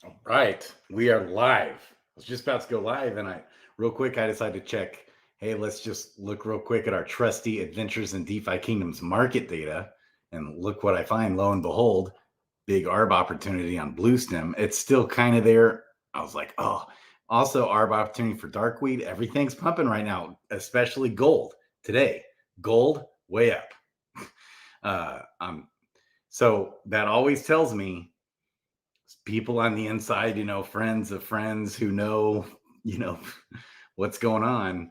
All right, we are live. I was just about to go live, and real quick, I decided to check. Hey, let's just look real quick at our trusty Adventures in DeFi Kingdoms market data, and look what I find. Lo and behold, big ARB opportunity on Bluestem. It's still kind of there. I was like, oh, also ARB opportunity for Darkweed. Everything's pumping right now, especially gold today. Gold way up. Uh, um, so that always tells me people on the inside, friends of friends who know, you know, what's going on.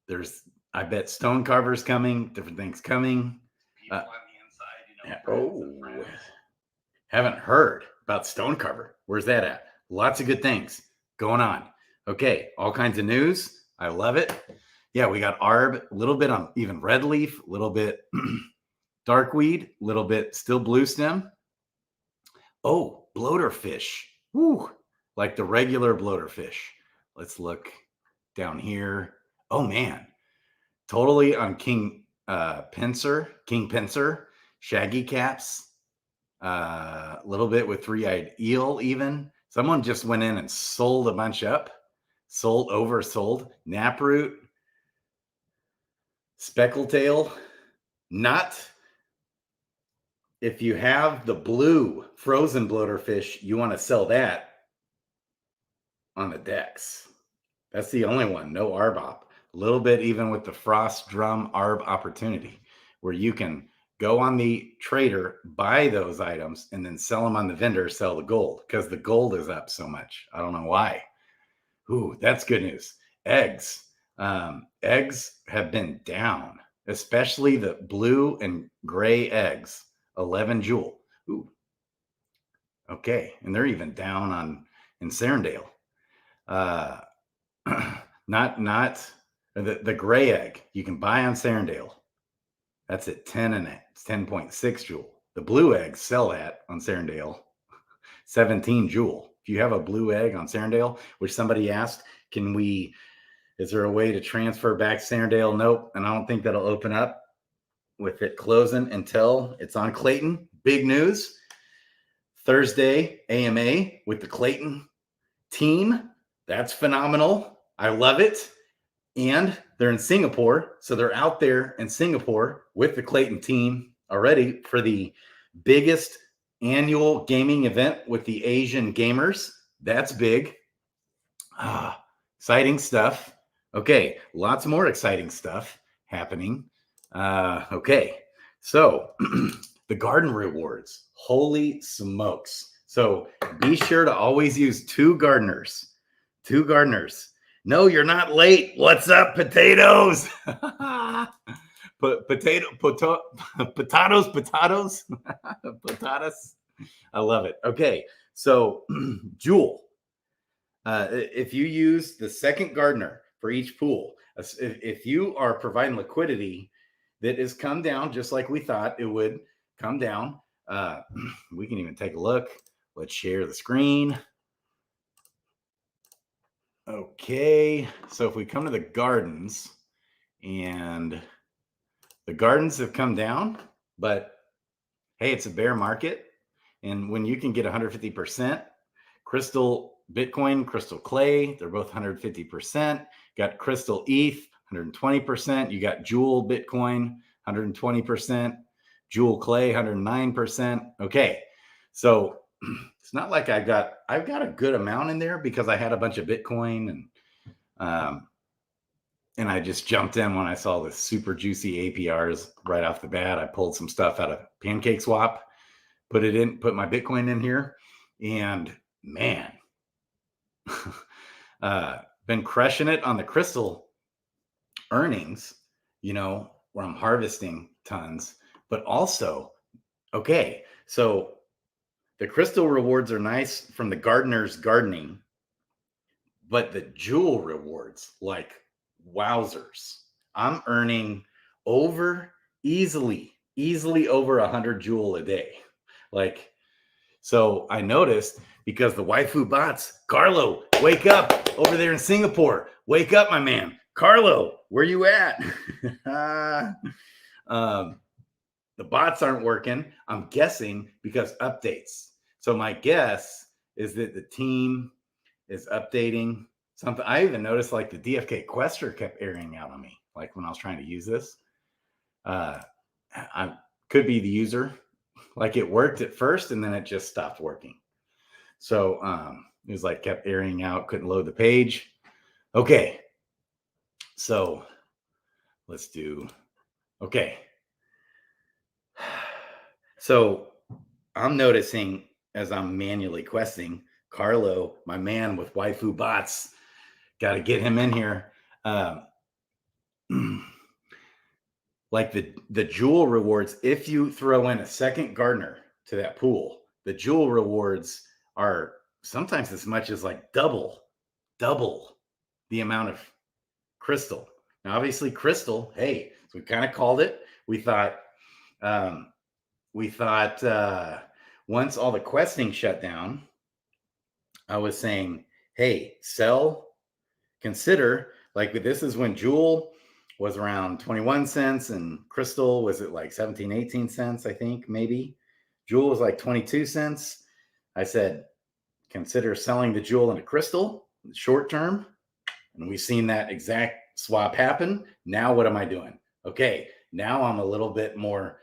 There's, I bet Stone Carver's coming, different things coming. People on the inside, friends of friends. Haven't heard about Stone Carver. Where's that at? Lots of good things going on. Okay, all kinds of news. I love it. Yeah, we got ARB, a little bit on even red leaf, a little bit darkweed, a little bit still blue stem. Oh, bloater fish. Woo, like the regular bloater fish. Let's look down here. Oh man, totally on King Pincer, Shaggy Caps, a little bit with three-eyed eel even. Someone just went in and sold a bunch up, oversold. Naproot, Speckletail, not if you have the blue frozen bloater fish, you want to sell that on the decks. That's the only one. No ARBOP. A little bit even with the Frost Drum ARB opportunity, where you can go on the trader, buy those items, and then sell them on the vendor, sell the gold, because the gold is up so much. I don't know why. Ooh, that's good news. Eggs. Eggs have been down, especially the blue and gray eggs. 11 jewel. Ooh. Okay. And they're even down on in Serendale. Not the gray egg you can buy on Serendale. That's at 10 and it's 10.6 jewel. The blue eggs sell at on Serendale 17 jewel. If you have a blue egg on Serendale, which somebody asked, is there a way to transfer back to Serendale? Nope. And I don't think that'll open up with it closing until it's on Clayton. Big news. Thursday AMA with the Clayton team. That's phenomenal. I love it. And they're in Singapore. So they're out there in Singapore with the Clayton team already for the biggest annual gaming event with the Asian gamers. That's big. Exciting stuff. Okay, lots more exciting stuff happening. Okay, so the garden rewards. Holy smokes. So be sure to always use two gardeners. Two gardeners. No, you're not late. What's up, potatoes? Potatoes, potatoes. I love it. Okay, so Jewel, if you use the second gardener for each pool, if you are providing liquidity that has come down just like we thought it would come down, we can even take a look. Let's share the screen. Okay, so if we come to the gardens, and the gardens have come down, but hey, it's a bear market. And when you can get 150%, Crystal Bitcoin, Crystal Clay, they're both 150%. Got Crystal ETH, 120%. You got Jewel Bitcoin, 120%. Jewel Clay, 109%. Okay, so it's not like I've got a good amount in there because I had a bunch of Bitcoin and I just jumped in when I saw the super juicy APRs right off the bat. I pulled some stuff out of Pancake Swap, put my Bitcoin in here, and man, been crushing it on the Crystal earnings, where I'm harvesting tons, but also, okay, so the Crystal rewards are nice from the gardener's gardening, but the Jewel rewards, like wowzers. I'm earning easily over 100 Jewel a day. Like, so I noticed because the waifu bots, Carlo, wake up over there in Singapore. Wake up, my man. Carlo, where you at? The bots aren't working, I'm guessing, because updates. So my guess is that the team is updating something. I even noticed like the DFK Quester kept airing out on me, like when I was trying to use this. I could be the user. Like it worked at first and then it just stopped working. So it was like kept airing out, couldn't load the page. Okay. So let's do, okay. So I'm noticing as I'm manually questing, Carlo, my man with waifu bots, got to get him in here. Like the jewel rewards, if you throw in a second gardener to that pool, the jewel rewards are sometimes as much as like double the amount of crystal. Now, obviously, crystal. Hey, so we kind of called it. We thought once all the questing shut down, I was saying, hey, sell, consider, like this is when jewel was around 21 cents and crystal was at like 17, 18 cents, I think, maybe. Jewel was like 22 cents. I said, consider selling the jewel into crystal short term. And we've seen that exact swap happen. Now, what am I doing? Okay, now I'm a little bit more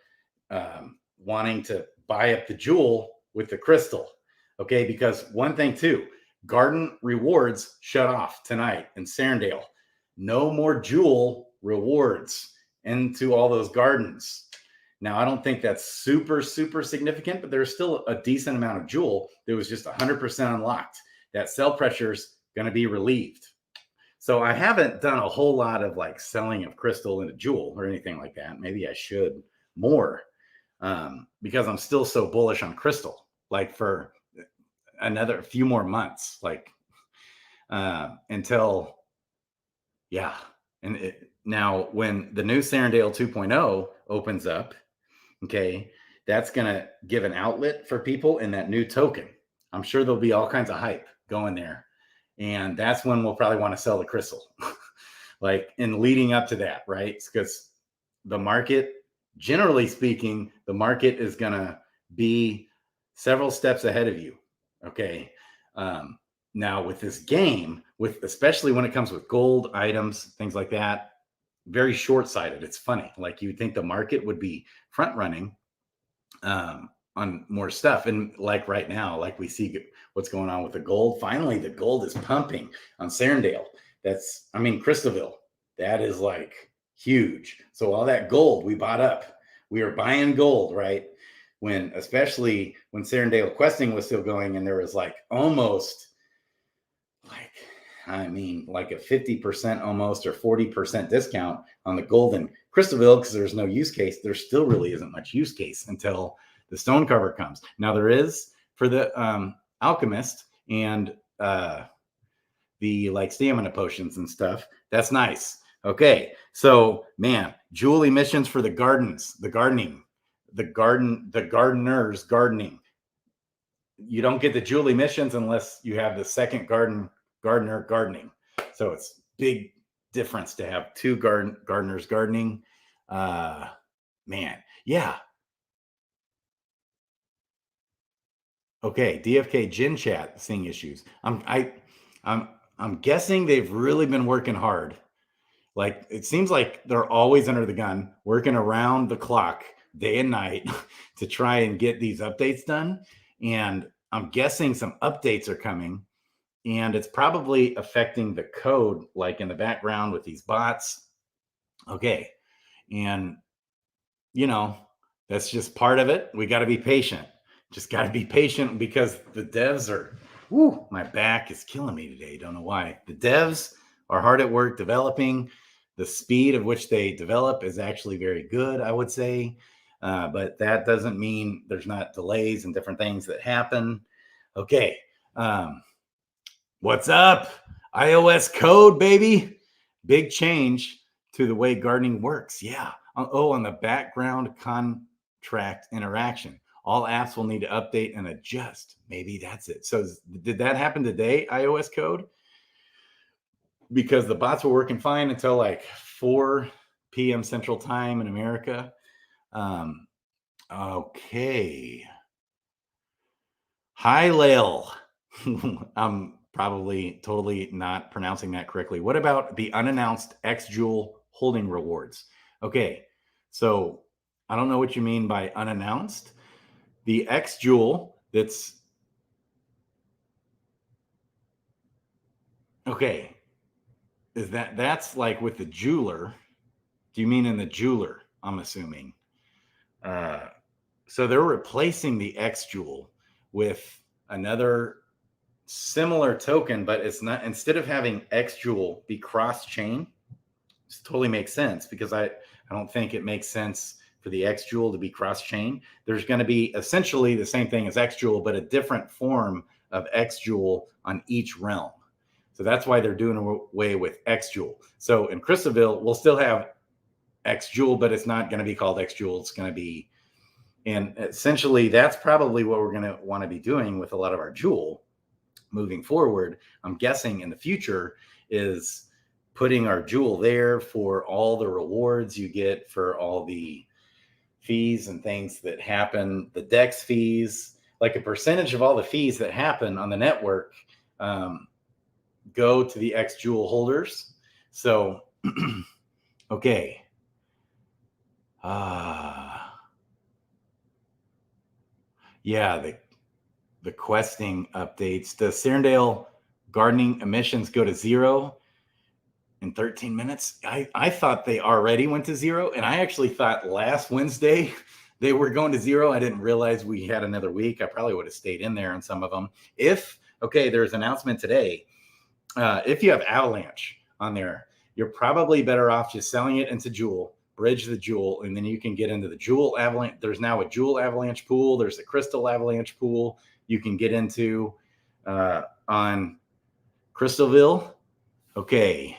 wanting to buy up the jewel with the crystal. Okay, because one thing too, garden rewards shut off tonight in Sarandale. No more jewel rewards into all those gardens. Now, I don't think that's super significant, but there's still a decent amount of jewel that was just 100% unlocked. That sell pressure is going to be relieved. So I haven't done a whole lot of like selling of crystal into jewel or anything like that. Maybe I should more because I'm still so bullish on crystal, like for another few more months, like until, yeah. And now when the new Sarandale 2.0 opens up, okay, that's going to give an outlet for people in that new token. I'm sure there'll be all kinds of hype going there. And that's when we'll probably want to sell the crystal, like in leading up to that, right? Because the market, generally speaking, the market is going to be several steps ahead of you. Okay. Now with this game, with especially when it comes with gold items, things like that, very short-sighted. It's funny. Like you'd think the market would be front running on more stuff. And like right now, like we see what's going on with the gold. Finally, the gold is pumping on Sarandale. That's, I mean, Christoville, that is like huge. So all that gold we bought up, we were buying gold, right? When, especially when Sarandale questing was still going and there was like almost like, I mean, like a 50% almost or 40% discount on the gold in Christoville because there's no use case. There still really isn't much use case until the stone cover comes. Now there is for the alchemist and the like stamina potions and stuff. That's nice. Okay, so man, jewel emissions for the gardens, the gardening, the gardeners gardening. You don't get the jewel emissions unless you have the second gardener gardening. So it's big difference to have two gardeners gardening. Man, yeah. Okay, DFK Gin Chat seeing issues. I'm guessing they've really been working hard. Like it seems like they're always under the gun, working around the clock, day and night, to try and get these updates done. And I'm guessing some updates are coming, and it's probably affecting the code, like in the background with these bots. Okay, and you know that's just part of it. We got to be patient. Just got to be patient because the devs are, whoo, my back is killing me today. Don't know why. The devs are hard at work developing. The speed of which they develop is actually very good, I would say. But that doesn't mean there's not delays and different things that happen. Okay. What's up? iOS code, baby. Big change to the way gardening works. Yeah. Oh, on the background contract interaction. All apps will need to update and adjust. Maybe that's it. So did that happen today, iOS code? Because the bots were working fine until like 4 p.m. Central Time in America. Okay. Hi, Lil. I'm probably totally not pronouncing that correctly. What about the unannounced X Jewel holding rewards? Okay, so I don't know what you mean by unannounced. The X Jewel that's okay. Is that's like with the jeweler? Do you mean in the jeweler? I'm assuming. Uh, so they're replacing the X Jewel with another similar token, but it's not. Instead of having X Jewel be cross chain, this totally makes sense because I don't think it makes sense for the X Jewel to be cross chain. There's going to be essentially the same thing as X Jewel, but a different form of X Jewel on each realm. So that's why they're doing away with X Jewel. So in Crystalville, we'll still have X Jewel, but it's not going to be called X Jewel. It's going to be, and essentially that's probably what we're going to want to be doing with a lot of our Jewel moving forward. I'm guessing in the future is putting our Jewel there for all the rewards you get for all the fees and things that happen, the DEX fees, like a percentage of all the fees that happen on the network go to the X Jewel holders. So, okay. Yeah, the questing updates. Does Serendale gardening emissions go to 0 in 13 minutes? I thought they already went to 0, and I actually thought last Wednesday they were going to 0. I didn't realize we had another week. I probably would have stayed in there on some of them. There's an announcement today. If you have Avalanche on there, you're probably better off just selling it into Jewel, bridge the Jewel, and then you can get into the Jewel Avalanche. There's now a Jewel Avalanche pool. There's a Crystal Avalanche pool you can get into on Crystalville. Okay.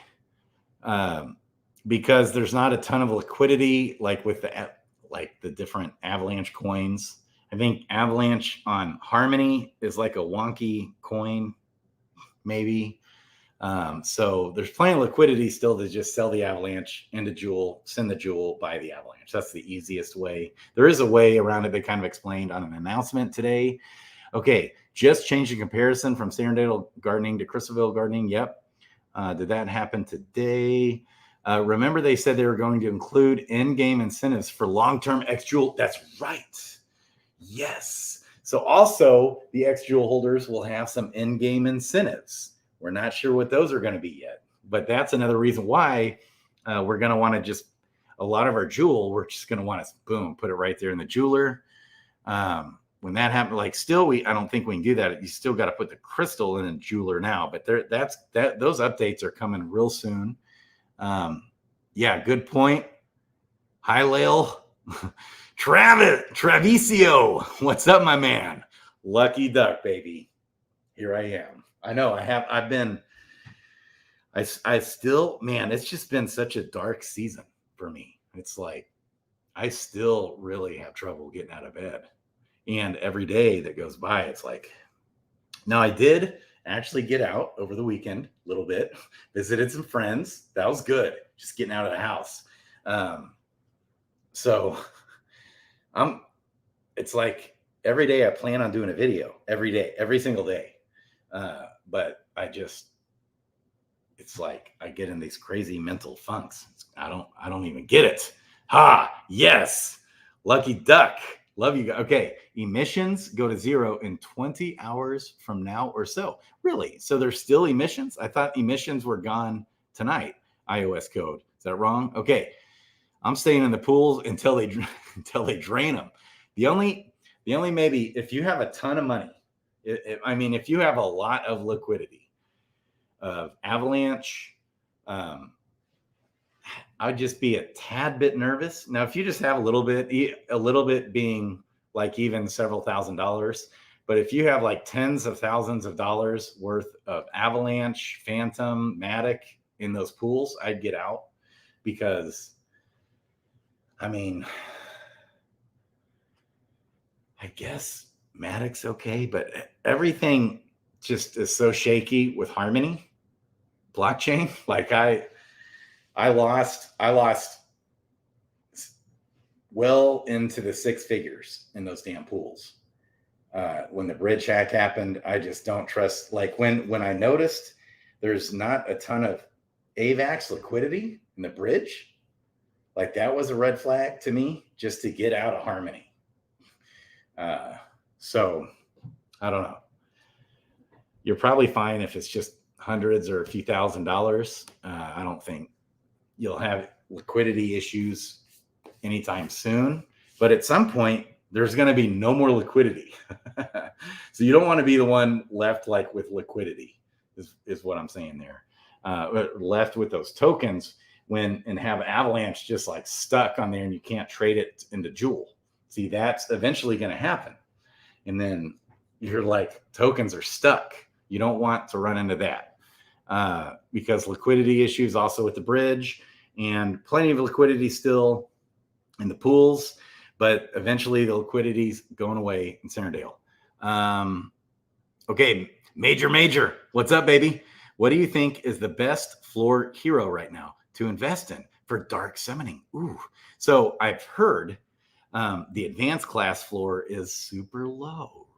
Because there's not a ton of liquidity like with the different Avalanche coins. I think Avalanche on Harmony is like a wonky coin, maybe. So there's plenty of liquidity still to just sell the Avalanche into Jewel, send the Jewel, buy the Avalanche. That's the easiest way. There is a way around it. They kind of explained on an announcement today. Okay, just changing comparison from Serendale gardening to Crystalville gardening. Yep. Did that happen today? Remember they said they were going to include in-game incentives for long-term X Jewel. That's right. Yes. So also the X Jewel holders will have some in-game incentives. We're not sure what those are going to be yet, but that's another reason why we're going to want to just a lot of our Jewel. We're just going to want to boom, put it right there in the jeweler. When that happens, like still, I don't think we can do that. You still got to put the crystal in a jeweler now, but those updates are coming real soon. Yeah, good point. Hi, Lael. Travisio, what's up, my man? Lucky duck, baby. Here I am. I know I still, man, it's just been such a dark season for me. It's like, I still really have trouble getting out of bed. And every day that goes by, it's like, now I did actually get out over the weekend a little bit, visited some friends. That was good. Just getting out of the house. So it's like every day I plan on doing a video every day, every single day. But it's like I get in these crazy mental funks. I don't even get it. Yes. Lucky duck. Love you guys. Okay. Emissions go to 0 in 20 hours from now or so. Really? So there's still emissions? I thought emissions were gone tonight. iOS code. Is that wrong? Okay. I'm staying in the pools until they drain them. The only maybe if you have a ton of money, if you have a lot of liquidity of Avalanche, I'd just be a tad bit nervous. Now, if you just have a little bit being like even several $1,000s, but if you have like tens of thousands of dollars worth of Avalanche, Phantom, Matic in those pools, I'd get out because, I guess Matic's okay, but everything just is so shaky with Harmony blockchain. Like I lost well into the six figures in those damn pools. When the bridge hack happened, I just don't trust. Like when I noticed there's not a ton of AVAX liquidity in the bridge, like that was a red flag to me, just to get out of Harmony. So I don't know. You're probably fine if it's just hundreds or a few $1,000s. I don't think you'll have liquidity issues anytime soon. But at some point, there's going to be no more liquidity. So you don't want to be the one left like with liquidity, is what I'm saying there. Left with those tokens and have Avalanche just like stuck on there and you can't trade it into Jewel. See, that's eventually going to happen. And then you're like, tokens are stuck. You don't want to run into that because liquidity issues also with the bridge and plenty of liquidity still in the pools, but eventually the liquidity's going away in Centerdale. Okay, Major, what's up, baby? What do you think is the best floor hero right now to invest in for dark summoning? Ooh, so I've heard the advanced class floor is super low.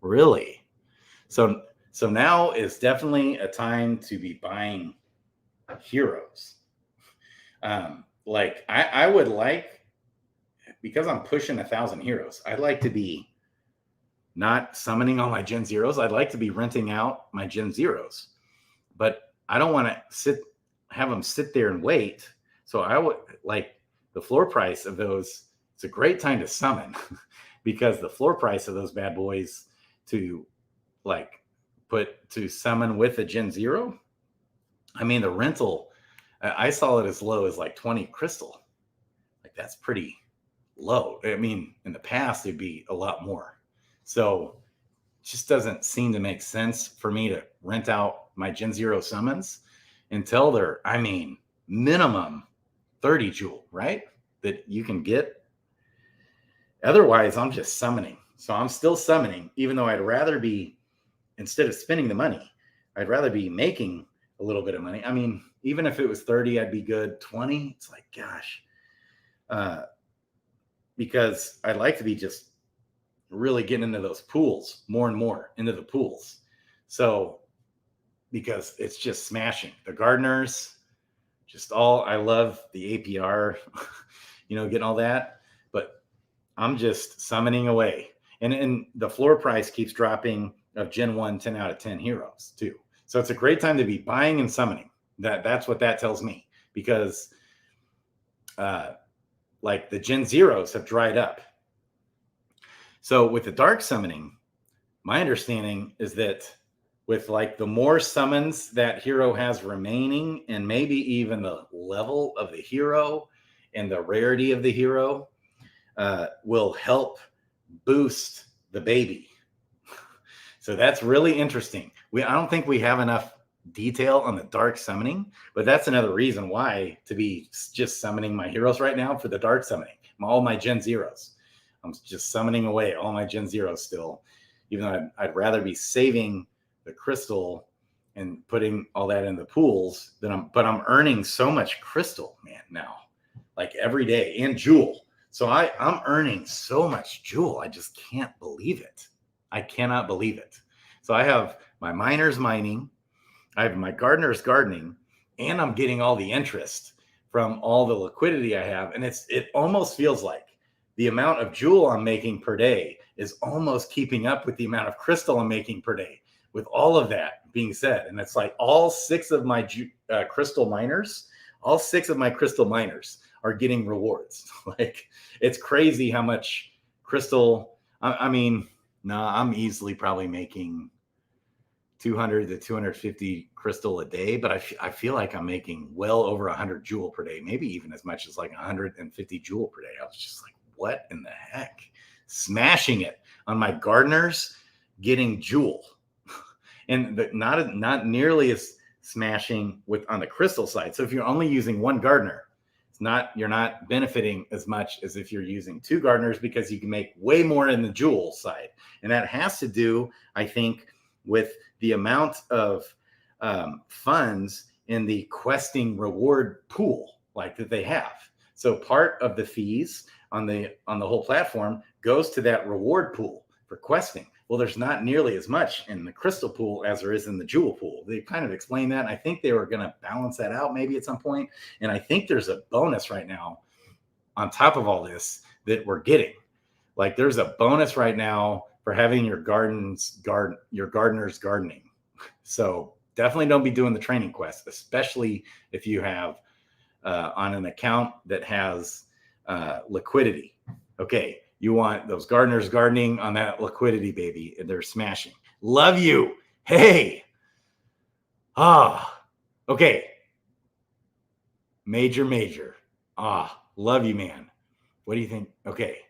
Really? So now is definitely a time to be buying heroes. Like I would like, because I'm pushing 1,000 heroes, I'd like to be not summoning all my Gen Zeros. I'd like to be renting out my Gen Zeros, but I don't want to have them sit there and wait. So I would like the floor price of those. It's a great time to summon because the floor price of those bad boys to summon with a Gen Zero. I mean, the rental, I saw it as low as like 20 crystal. Like that's pretty low. I mean, in the past, it'd be a lot more. So it just doesn't seem to make sense for me to rent out my Gen Zero summons until they're, I mean, minimum 30 jewel, right? That you can get. Otherwise, I'm just summoning. So I'm still summoning, even though I'd rather be, instead of spending the money, I'd rather be making a little bit of money. I mean, even if it was 30, I'd be good. 20, it's like, gosh. Because I'd like to be just really getting into those pools more and more into the pools. So, because it's just smashing. The gardeners, I love the APR, getting all that. But I'm just summoning away. And the floor price keeps dropping of Gen 1 10 out of 10 heroes too. So it's a great time to be buying and summoning. That's what that tells me, because like the Gen Zeros have dried up. So with the dark summoning, my understanding is that with like the more summons that hero has remaining, and maybe even the level of the hero and the rarity of the hero will help boost the baby. So that's really interesting. I don't think we have enough detail on the dark summoning, but that's another reason why to be just summoning my heroes right now for the dark summoning. All my Gen Zeros. I'm just summoning away all my Gen Zeros still, even though I'd rather be saving the crystal and putting all that in the pools but I'm earning so much crystal, man, now, like every day, and jewel. So I'm earning so much jewel. I just can't believe it. I cannot believe it. So I have my miners mining, I have my gardeners gardening, and I'm getting all the interest from all the liquidity I have. And it almost feels like the amount of jewel I'm making per day is almost keeping up with the amount of crystal I'm making per day, with all of that being said. And it's like all six of my crystal miners are getting rewards. Like, it's crazy how much crystal. I'm easily probably making 200 to 250 crystal a day, but I feel like I'm making well over 100 jewel per day, maybe even as much as like 150 jewel per day. I was just like, what in the heck? Smashing it on my gardeners, getting jewel. And not nearly as smashing on the crystal side. So if you're only using one gardener, you're not benefiting as much as if you're using two gardeners, because you can make way more in the jewel side. And that has to do, I think, with the amount of funds in the questing reward pool like that they have. So part of the fees on the whole platform goes to that reward pool for questing. Well, there's not nearly as much in the crystal pool as there is in the jewel pool. They kind of explained that. I think they were going to balance that out maybe at some point. And I think there's a bonus right now on top of all this that we're getting. Like there's a bonus right now for having your gardeners gardening. So definitely don't be doing the training quest, especially if you have on an account that has liquidity. Okay, you want those gardeners gardening on that liquidity, baby, and they're smashing. Love you. Hey. Okay. Major. Love you, man. What do you think? Okay.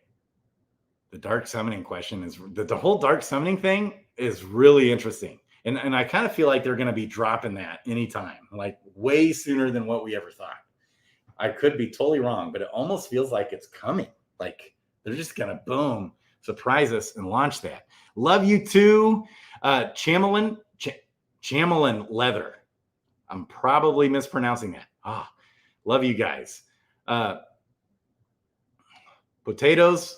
The dark summoning question is the whole dark summoning thing is really interesting. And I kind of feel like they're going to be dropping that anytime, like way sooner than what we ever thought. I could be totally wrong, but it almost feels like it's coming. Like they're just going to boom, surprise us and launch that. Love you too. Chamelin leather. I'm probably mispronouncing that. Love you guys. Potatas.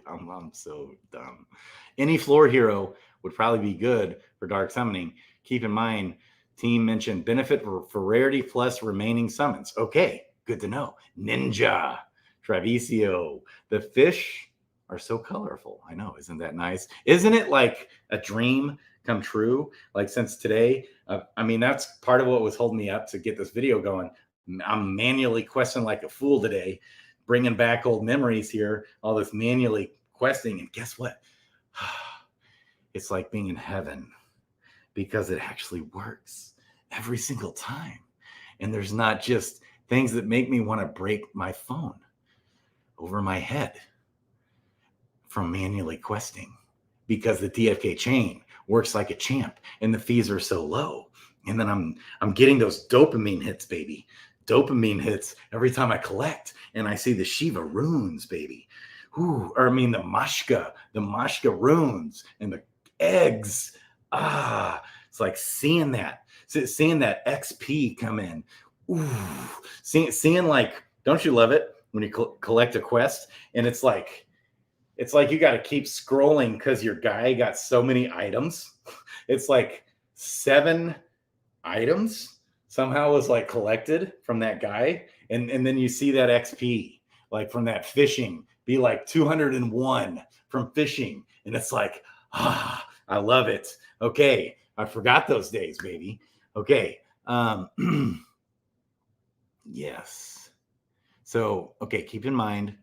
I'm so dumb. Any floor hero would probably be good for dark summoning. Keep in mind, team mentioned benefit for rarity plus remaining summons. Okay, good to know. Ninja, Travisio. The fish are so colorful. I know, isn't that nice? Isn't it like a dream come true? Like since today, I mean, that's part of what was holding me up to get this video going. I'm manually questing like a fool today, bringing back old memories here, all this manually questing. And guess what? It's like being in heaven because it actually works every single time. And there's not just things that make me want to break my phone over my head from manually questing because the DFK chain works like a champ and the fees are so low. And then I'm getting those dopamine hits, baby. Dopamine hits every time I collect and I see the Shiva runes, baby. Ooh, or I mean the Mashka runes and the eggs. It's like seeing that XP come in. Ooh, seeing like, don't you love it when you collect a quest and it's like you got to keep scrolling because your guy got so many items. It's like 7 items somehow was like collected from that guy. And then you see that XP, like from that fishing, be like 201 from fishing. And it's like, I love it. Okay. I forgot those days, baby. Okay. Yes. So, okay. Keep in mind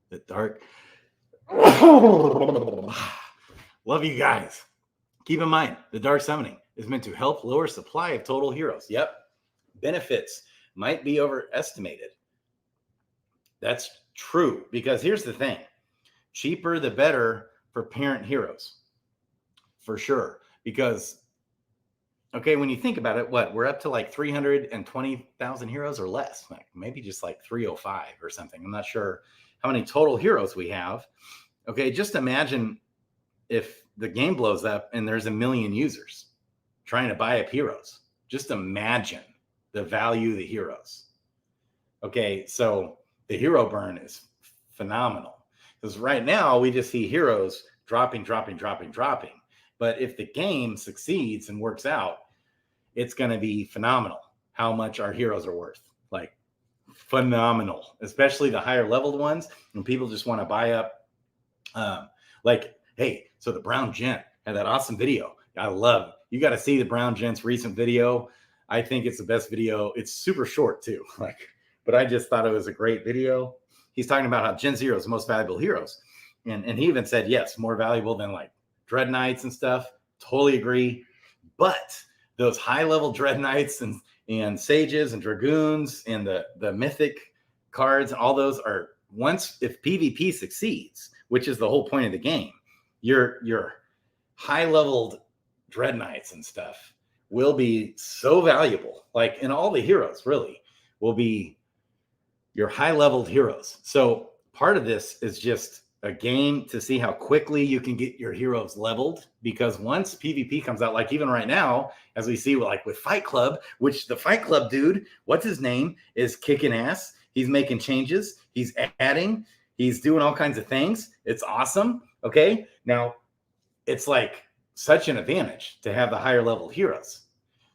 the dark. Love you guys. Keep in mind the dark summoning is meant to help lower supply of total heroes. Yep. Benefits might be overestimated. That's true because here's the thing. Cheaper the better for parent heroes. For sure. Because, okay, when you think about it, we're up to like 320,000 heroes or less, like maybe just like 305 or something. I'm not sure how many total heroes we have. Okay, just imagine if the game blows up and there's 1 million users trying to buy up heroes. Just imagine the value of the heroes. Okay, so the hero burn is phenomenal because right now we just see heroes dropping. But if the game succeeds and works out, it's going to be phenomenal how much our heroes are worth. Like phenomenal, especially the higher leveled ones when people just want to buy up. Like, hey, so the Brown Gent had that awesome video. I love it. You got to see the Brown Gent's recent video. I think it's the best video. It's super short too. But I just thought it was a great video. He's talking about how Gen Zero is the most valuable heroes. And he even said, yes, more valuable than like Dread Knights and stuff. Totally agree. But those high level Dread Knights and Sages and Dragoons and the mythic cards, all those are once, if PvP succeeds, which is the whole point of the game, your high leveled Dread Knights and stuff will be so valuable. Like in all the heroes really will be your high leveled heroes. So part of this is just a game to see how quickly you can get your heroes leveled, because once PvP comes out, like even right now, as we see like with Fight Club, which the Fight Club dude, what's his name, is kicking ass. He's making changes. He's adding. He's doing all kinds of things. It's awesome. Okay. Now, it's like such an advantage to have the higher level heroes.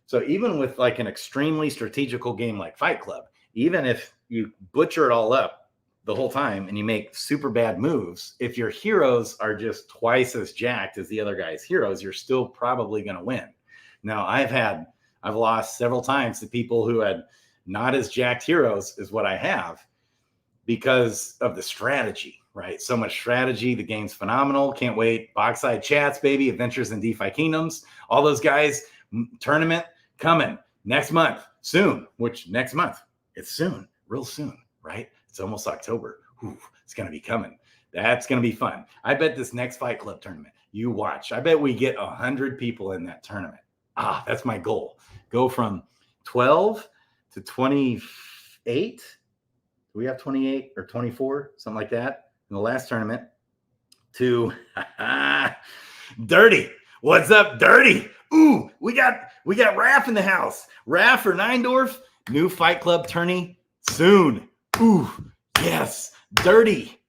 So even with like an extremely strategical game like Fight Club, even if you butcher it all up the whole time and you make super bad moves, if your heroes are just twice as jacked as the other guy's heroes, you're still probably going to win. Now, I've lost several times to people who had not as jacked heroes as what I have because of the strategy, right? So much strategy. The game's phenomenal. Can't wait. Boxside chats, baby. Adventures in DeFi Kingdoms. All those guys. Tournament coming next month. Soon. Which next month? It's soon. Real soon, right? It's almost October. Ooh, it's going to be coming. That's going to be fun. I bet this next Fight Club tournament, you watch. I bet we get 100 people in that tournament. That's my goal. Go from 12 to 28. Do we have 28 or 24? Something like that in the last tournament. To Dirty. What's up, Dirty? Ooh, we got Raph in the house. Raph or Neindorf, new Fight Club tourney soon. Ooh, yes. Dirty.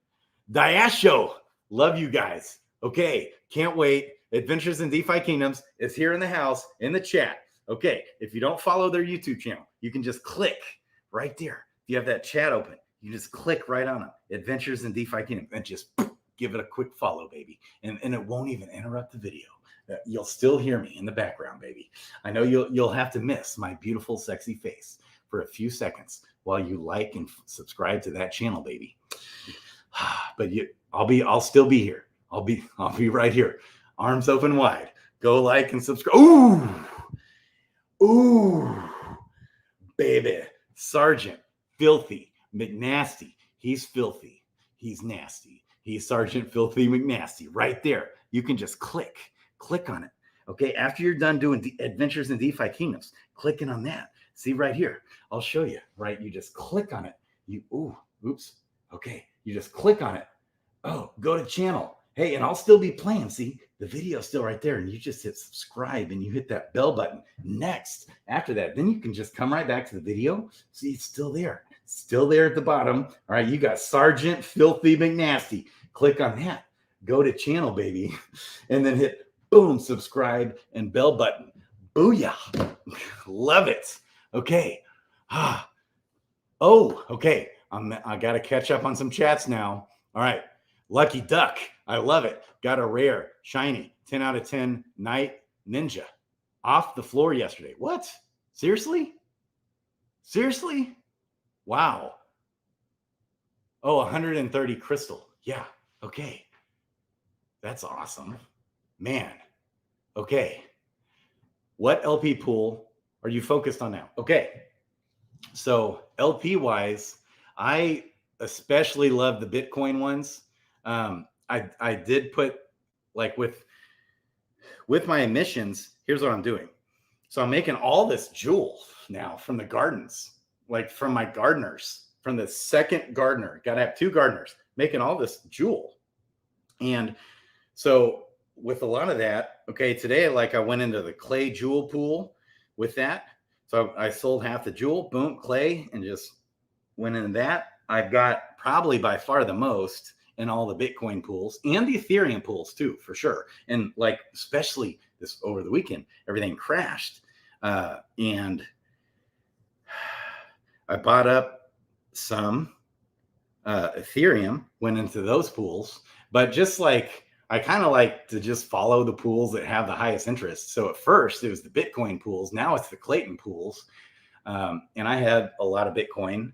Diasho. Love you guys. Okay, can't wait. Adventures in DeFi Kingdoms is here in the house, in the chat. Okay, if you don't follow their YouTube channel, you can just click right there. If you have that chat open, you just click right on it. Adventures in DeFi Kingdoms, and just give it a quick follow, baby. And it won't even interrupt the video. You'll still hear me in the background, baby. I know you'll have to miss my beautiful, sexy face for a few seconds while you like and subscribe to that channel, baby. But I'll still be here. I'll be right here. Arms open wide. Go like and subscribe. Ooh, baby. Sergeant, filthy, McNasty. He's filthy. He's nasty. He's Sergeant Filthy McNasty. Right there. You can just click on it. Okay, after you're done doing Adventures in DeFi Kingdoms, clicking on that. See right here. I'll show you. Right, you just click on it. Oops. Okay, you just click on it. Oh, go to channel. Hey, and I'll still be playing. See, the video's still right there, and you just hit subscribe and you hit that bell button. Next, after that, then you can just come right back to the video. See, it's still there. Still there at the bottom. All right, you got Sergeant Filthy McNasty. Click on that. Go to channel, baby, and then hit boom, subscribe and bell button. Booyah. Love it. Okay. Okay. I got to catch up on some chats now. All right. Lucky Duck. I love it. Got a rare, shiny, 10 out of 10 Night Ninja. Off the floor yesterday. What? Seriously? Wow. 130 crystal. Yeah. Okay. That's awesome. Man. Okay. What LP pool are you focused on now? Okay. So LP wise, I especially love the Bitcoin ones. I did put like with my emissions, here's what I'm doing. So I'm making all this jewel now from the gardens, like from my gardeners, from the second gardener. Got to have 2 gardeners making all this jewel. And so with a lot of that, okay, today, like I went into the clay jewel pool with that. So I sold half the jewel, boom, clay, and just went into that. I've got probably by far the most in all the Bitcoin pools and the Ethereum pools too, for sure. And like, especially this over the weekend, everything crashed. And I bought up some Ethereum, went into those pools, but just like, I kind of like to just follow the pools that have the highest interest. So at first it was the Bitcoin pools. Now it's the Clayton pools. And I had a lot of Bitcoin.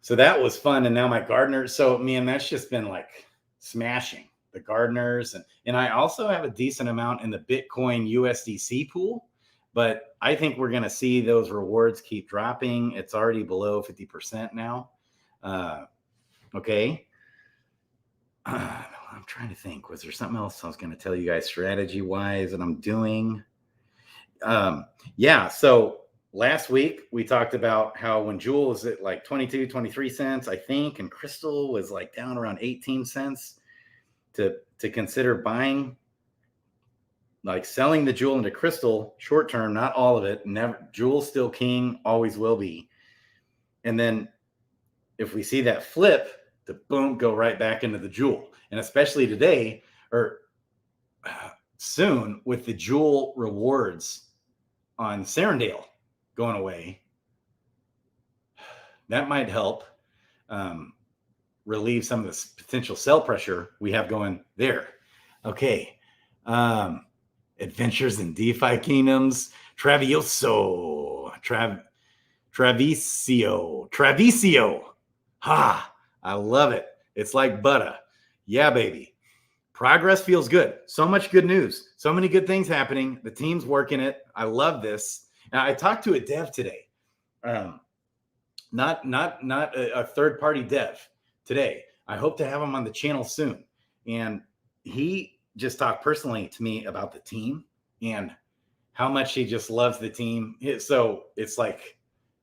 So that was fun. And now my gardeners. So man, that's just been like smashing the gardeners. And I also have a decent amount in the Bitcoin USDC pool, but I think we're going to see those rewards keep dropping. It's already below 50% now. Okay. I'm trying to think. Was there something else I was going to tell you guys strategy wise that I'm doing? Yeah. So last week we talked about how when Jewel was at like 22, 23 cents, I think, and Crystal was like down around 18 cents to consider buying, like selling the Jewel into Crystal short term, not all of it. Never, Jewel's still king, always will be. And then if we see that flip, to boom, go right back into the Jewel. And especially today or soon with the Jewel rewards on Serendale going away, that might help relieve some of the potential sell pressure we have going there. Okay. Adventures in DeFi Kingdoms, Traviso. Ha, I love it. It's like butter. Yeah, baby. Progress feels good. So much good news. So many good things happening. The team's working it. I love this. Now, I talked to a dev today. Not a third-party dev today. I hope to have him on the channel soon. And he just talked personally to me about the team and how much he just loves the team. So it's like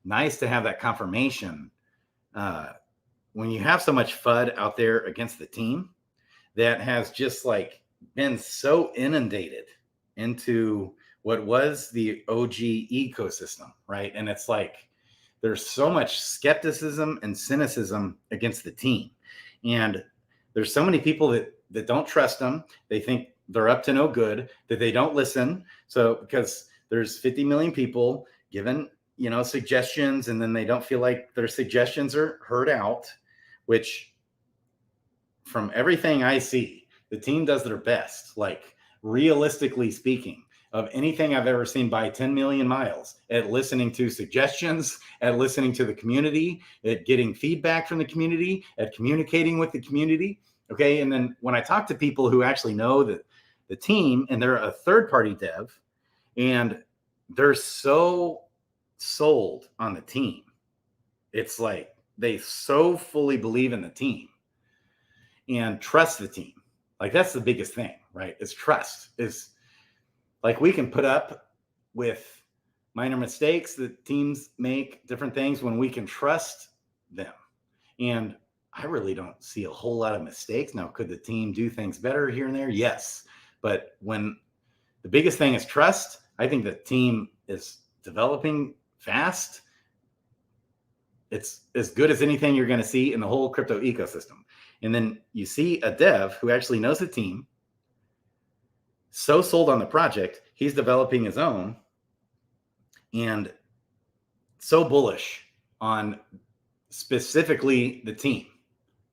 nice to have that confirmation when you have so much FUD out there against the team that has just like been so inundated into what was the OG ecosystem, right? And it's like there's so much skepticism and cynicism against the team. And there's so many people that don't trust them. They think they're up to no good, that they don't listen. So because there's 50 million people given, suggestions, and then they don't feel like their suggestions are heard out, which from everything I see, the team does their best, like realistically speaking, of anything I've ever seen by 10 million miles at listening to suggestions, at listening to the community, at getting feedback from the community, at communicating with the community. Okay. And then when I talk to people who actually know that the team and they're a third-party dev and they're so sold on the team, it's like they so fully believe in the team and trust the team. Like that's the biggest thing, right? Is trust. Is like we can put up with minor mistakes that teams make, different things when we can trust them. And I really don't see a whole lot of mistakes. Now, could the team do things better here and there? Yes. But when the biggest thing is trust, I think the team is developing fast. It's as good as anything you're going to see in the whole crypto ecosystem. And then you see a dev who actually knows the team, so sold on the project, he's developing his own, and so bullish on specifically the team,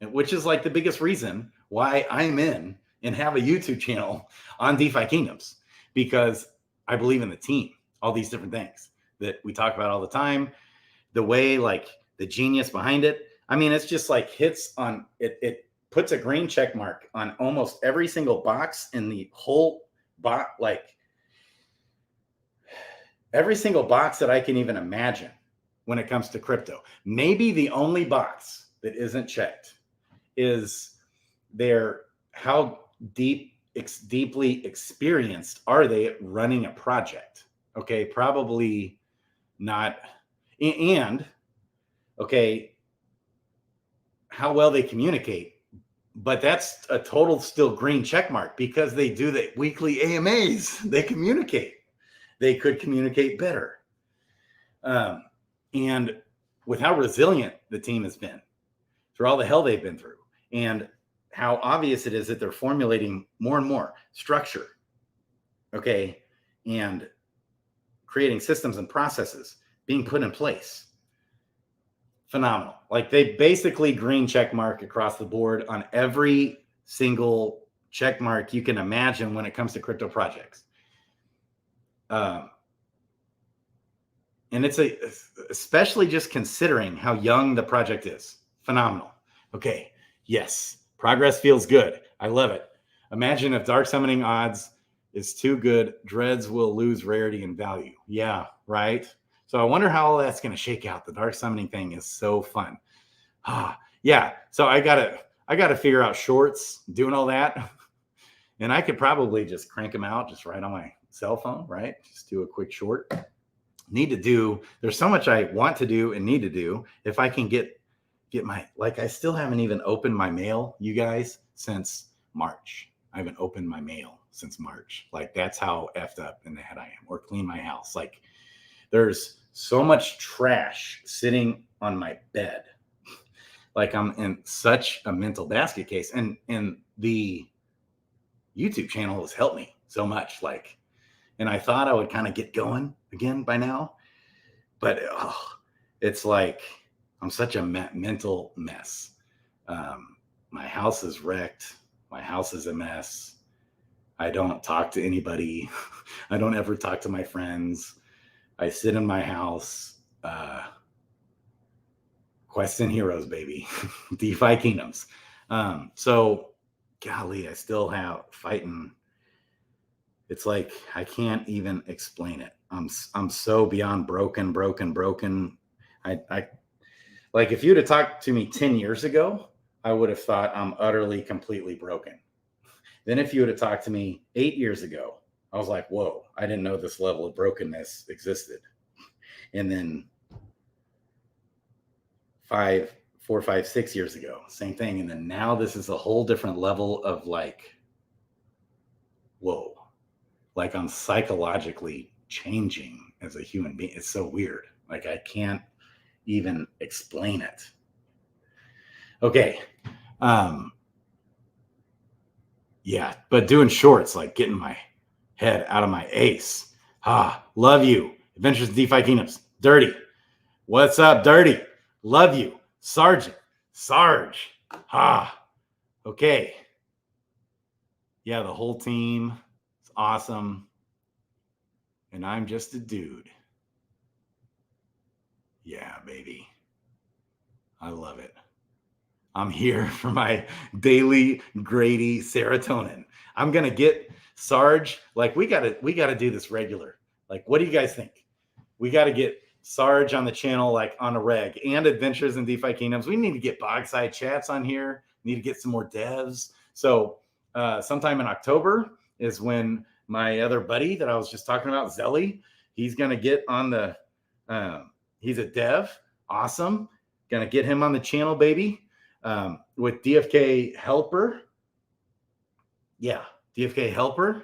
which is like the biggest reason why I'm in and have a YouTube channel on DeFi Kingdoms, because I believe in the team, all these different things that we talk about all the time, the way like the genius behind it. I mean, it's just like hits on it. It puts a green check mark on almost every single box in the whole box, like every single box that I can even imagine when it comes to crypto. Maybe the only box that isn't checked is how deeply experienced are they at running a project? Okay, probably not. And okay, how well they communicate. But that's a total still green check mark because they do the weekly AMAs. They communicate. They could communicate better. And with how resilient the team has been through all the hell they've been through, and how obvious it is that they're formulating more and more structure, okay, and creating systems and processes being put in place. Phenomenal. Like they basically green check mark across the board on every single check mark you can imagine when it comes to crypto projects. And it's especially just considering how young the project is. Phenomenal. Okay. Yes. Progress feels good. I love it. Imagine if dark summoning odds is too good, dreads will lose rarity and value. Yeah. Right. So I wonder how all that's going to shake out. The dark summoning thing is so fun. Yeah. So I gotta figure out shorts, doing all that. And I could probably just crank them out just right on my cell phone, right? Just do a quick short. need to do. There's so much I want to do and need to do. If I can get my, like, I still haven't even opened my mail, you guys, since March. I haven't opened my mail since March. Like, that's how effed up in the head I am. Or clean my house. Like, there's so much trash sitting on my bed. Like, I'm in such a mental basket case. And the YouTube channel has helped me so much. Like, and I thought I would kind of get going again by now, but it's like I'm such a mental mess. My house is wrecked. My house is a mess. I don't talk to anybody. I don't ever talk to my friends. I sit in my house. Quests and Heroes, baby. DeFi Kingdoms. So, golly, I still have fighting. It's like I can't even explain it. I'm so beyond broken. I like, if you'd have talked to me 10 years ago, I would have thought I'm utterly, completely broken. Then if you would have talked to me 8 years ago, I was like, whoa, I didn't know this level of brokenness existed. And then 4, 5, 6 years ago, same thing. And then now this is a whole different level of like, whoa, like I'm psychologically changing as a human being. It's so weird. Like, I can't even explain it. Okay. Yeah, but doing shorts, like getting my head out of my ace. Love you. Adventures in DeFi Kingdoms. Dirty. What's up, Dirty? Love you. Sergeant. Sarge. Okay. Yeah, the whole team is awesome. And I'm just a dude. Yeah, baby. I love it. I'm here for my daily Grady serotonin. I'm gonna get Sarge. Like, we gotta do this regular. Like, what do you guys think? We got to get Sarge on the channel, like on a reg, and Adventures in DeFi Kingdoms. We need to get Bogside Chats on here. Need to get some more devs. So sometime in October is when my other buddy that I was just talking about, Zelly, he's gonna get on the. He's a dev. Awesome. Gonna get him on the channel, baby. With DFK Helper. Yeah, DFK Helper.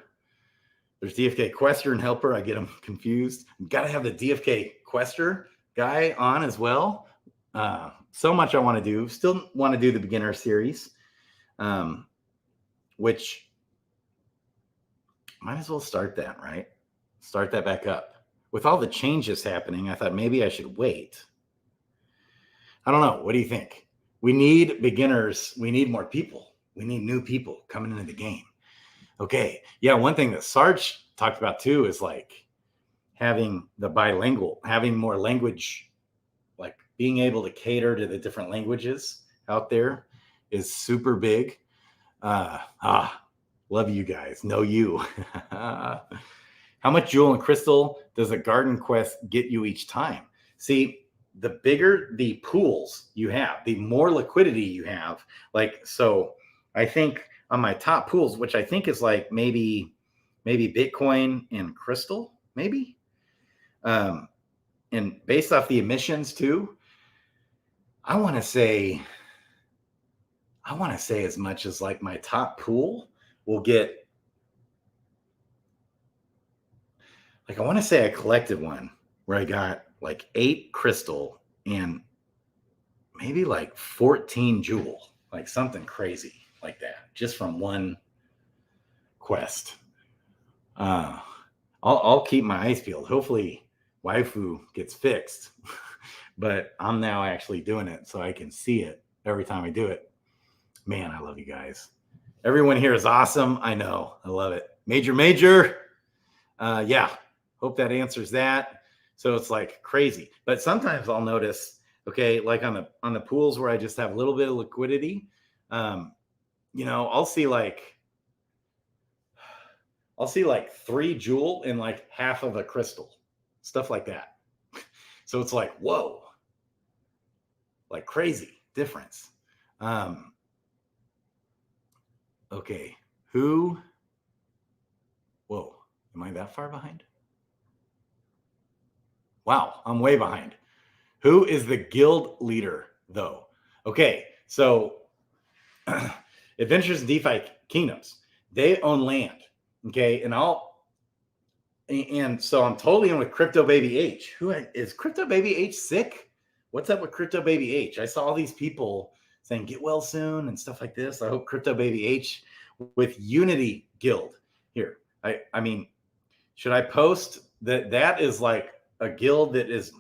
There's DFK Quester and Helper. I get them confused. Got to have the DFK Quester guy on as well. So much I want to do. Still want to do the beginner series, which might as well start that, right? Start that back up. With all the changes happening, I thought maybe I should wait. I don't know. What do you think? We need beginners. We need more people. We need new people coming into the game. Okay. Yeah. One thing that Sarge talked about too is like having the bilingual, having more language, like being able to cater to the different languages out there is super big. Love you guys. Know you. How much jewel and crystal does a garden quest get you each time? See, the bigger the pools you have, the more liquidity you have. Like, so I think on my top pools, which I think is like maybe Bitcoin and crystal, maybe. And based off the emissions too, I want to say as much as like my top pool will get, like, I want to say I collected one where I got like 8 crystal and maybe like 14 jewel, like something crazy like that, just from one quest. I'll keep my eyes peeled. Hopefully waifu gets fixed, but I'm now actually doing it so I can see it every time I do it. Man, I love you guys. Everyone here is awesome. I know. I love it. Major. Yeah. Hope that answers that. So it's like crazy. But sometimes I'll notice, okay, like on the pools where I just have a little bit of liquidity, I'll see like 3 jewel in like half of a crystal, stuff like that. So it's like, whoa, like crazy difference. Okay. Whoa, am I that far behind? Wow, I'm way behind. Who is the guild leader, though? Okay, so Adventures in DeFi Kingdoms, they own land. Okay, and so I'm totally in with Crypto Baby H. Who is Crypto Baby H sick? What's up with Crypto Baby H? I saw all these people saying get well soon and stuff like this. I hope Crypto Baby H with Unity Guild here. I mean, should I post that? That is like a guild that is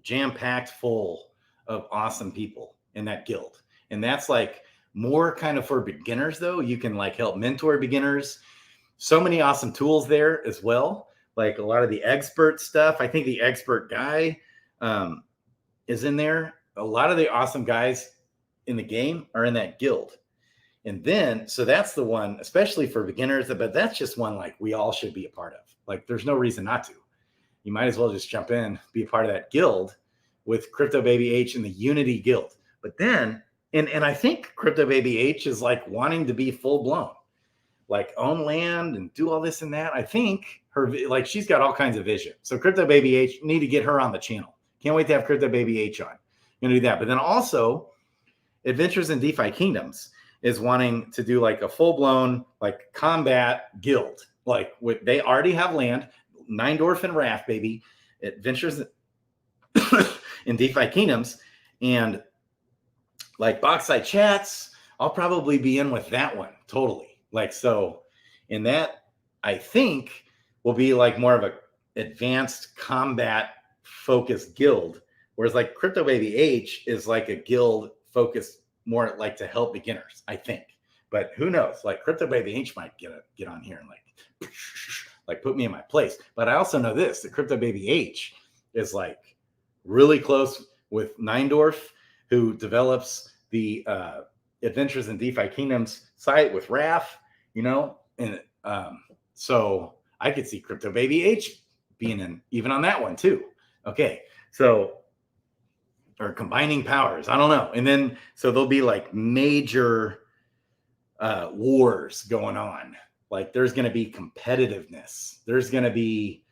jam-packed full of awesome people in that guild. And that's like more kind of for beginners, though. You can like help mentor beginners. So many awesome tools there as well. Like a lot of the expert stuff. I think the expert guy is in there. A lot of the awesome guys in the game are in that guild. And then, so that's the one, especially for beginners, but that's just one like we all should be a part of. Like there's no reason not to. You might as well just jump in, be a part of that guild with Crypto Baby H in the Unity Guild. But then, and I think Crypto Baby H is like wanting to be full blown, like own land and do all this and that. I think her, like she's got all kinds of vision. So Crypto Baby H, need to get her on the channel. Can't wait to have Crypto Baby H on. Gonna do that. But then also Adventures in DeFi Kingdoms is wanting to do like a full blown like combat guild. Like they already have land, Neindorf and Raft, baby, Adventures in DeFi Kingdoms, and like Bauxite Chats. I'll probably be in with that one totally. Like so, in that I think will be like more of a advanced combat focused guild, whereas like Crypto Baby H is like a guild focused more like to help beginners, I think. But who knows? Like Crypto Baby H might get on here and like put me in my place. But I also know this: that Crypto Baby H is like really close with Neindorf, who develops the Adventures in DeFi Kingdoms site with Raf, you know, and so I could see Crypto Baby H being in even on that one too. Okay, so or combining powers, I don't know. And then so there'll be like major wars going on. Like there's going to be competitiveness. There's going to be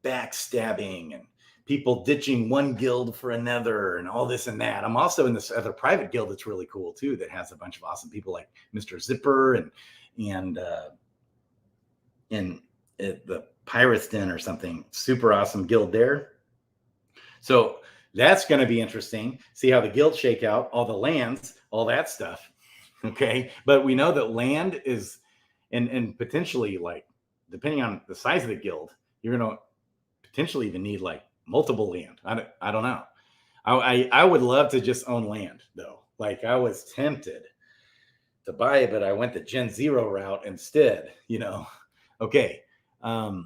backstabbing and people ditching one guild for another and all this and that. I'm also in this other private guild that's really cool too, that has a bunch of awesome people like Mr. Zipper and the Pirates Den or something. Super awesome guild there. So that's going to be interesting. See how the guilds shake out, all the lands, all that stuff. Okay. But we know that land is, and potentially like, depending on the size of the guild, you're going to potentially even need like multiple land. I don't know. I would love to just own land though. Like I was tempted to buy it, but I went the Gen Zero route instead, you know? Okay. But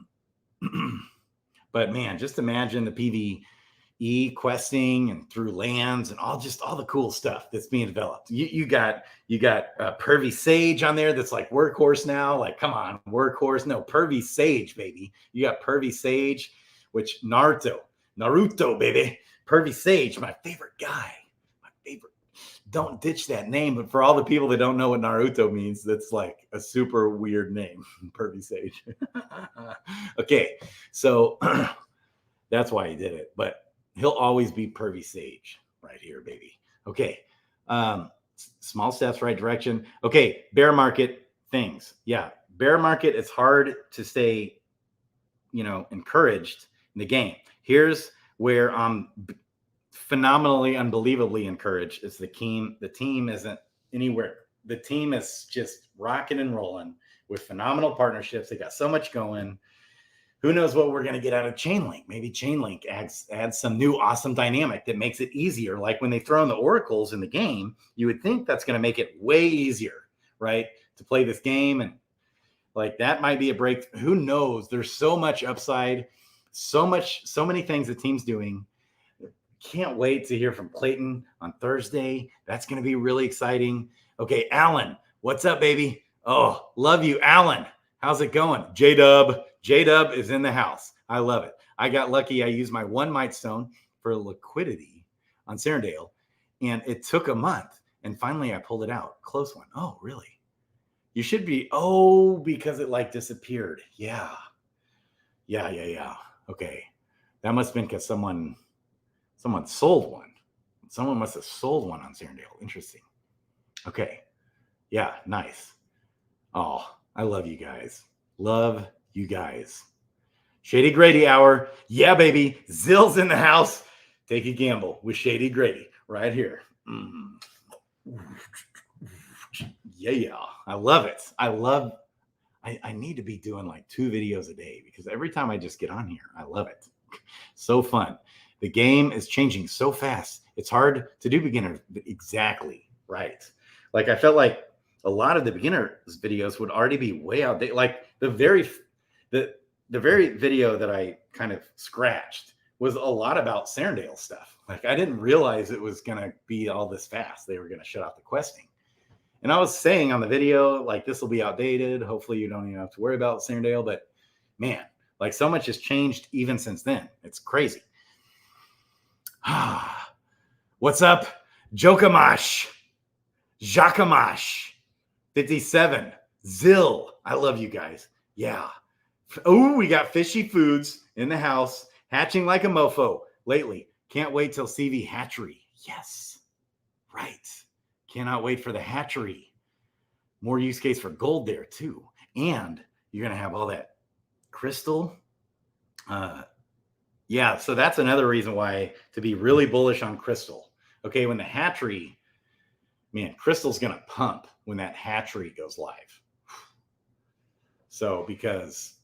man, just imagine the PvE questing and through lands and all the cool stuff that's being developed. You got Pervy Sage on there that's like workhorse now. Like, come on, workhorse. No, Pervy Sage, baby. You got Pervy Sage, which Naruto, baby. Pervy Sage, my favorite guy. My favorite. Don't ditch that name. But for all the people that don't know what Naruto means, that's like a super weird name, Pervy Sage. Okay, so that's why he did it. But he'll always be Pervy Sage right here, baby. Okay. Small steps, right direction. Okay. Bear market things. Yeah. Bear market, it's hard to stay, encouraged in the game. Here's where I'm phenomenally, unbelievably encouraged. Is the team isn't anywhere. The team is just rocking and rolling with phenomenal partnerships. They got so much going. Who knows what we're going to get out of Chainlink? Maybe Chainlink adds some new awesome dynamic that makes it easier. Like when they throw in the oracles in the game, you would think that's going to make it way easier, right, to play this game. And like that might be a break. Who knows? There's so much upside, so many things the team's doing. Can't wait to hear from Clayton on Thursday. That's going to be really exciting. Okay, Alan, what's up, baby? Oh, love you, Alan. How's it going? J-Dub is in the house. I love it. I got lucky. I used my one Might Stone for liquidity on Serendale, and it took a month. And finally, I pulled it out. Close one. Oh, really? You should be. Oh, because it like disappeared. Yeah. Okay. That must have been because someone sold one. Someone must have sold one on Serendale. Interesting. Okay. Yeah, nice. Oh, I love you guys. Love you guys. Shady Grady hour. Yeah, baby. Zill's in the house. Take a gamble with Shady Grady right here. Yeah. I love it. I need to be doing like 2 videos a day because every time I just get on here, I love it. So fun. The game is changing so fast. It's hard to do beginner exactly right. Like I felt like a lot of the beginners videos would already be way outdated. Like the very video that I kind of scratched was a lot about Serendale stuff. Like I didn't realize it was going to be all this fast. They were going to shut off the questing. And I was saying on the video, like this will be outdated. Hopefully you don't even have to worry about Serendale. But man, like so much has changed even since then. It's crazy. What's up? Jokamash. Jacamash. 57. Zill. I love you guys. Yeah. Oh, we got fishy foods in the house. Hatching like a mofo lately. Can't wait till CV hatchery. Yes. Right. Cannot wait for the hatchery. More use case for gold there too. And you're going to have all that crystal. Yeah, so that's another reason why to be really bullish on crystal. Okay, when the hatchery, man, crystal's going to pump when that hatchery goes live. So because,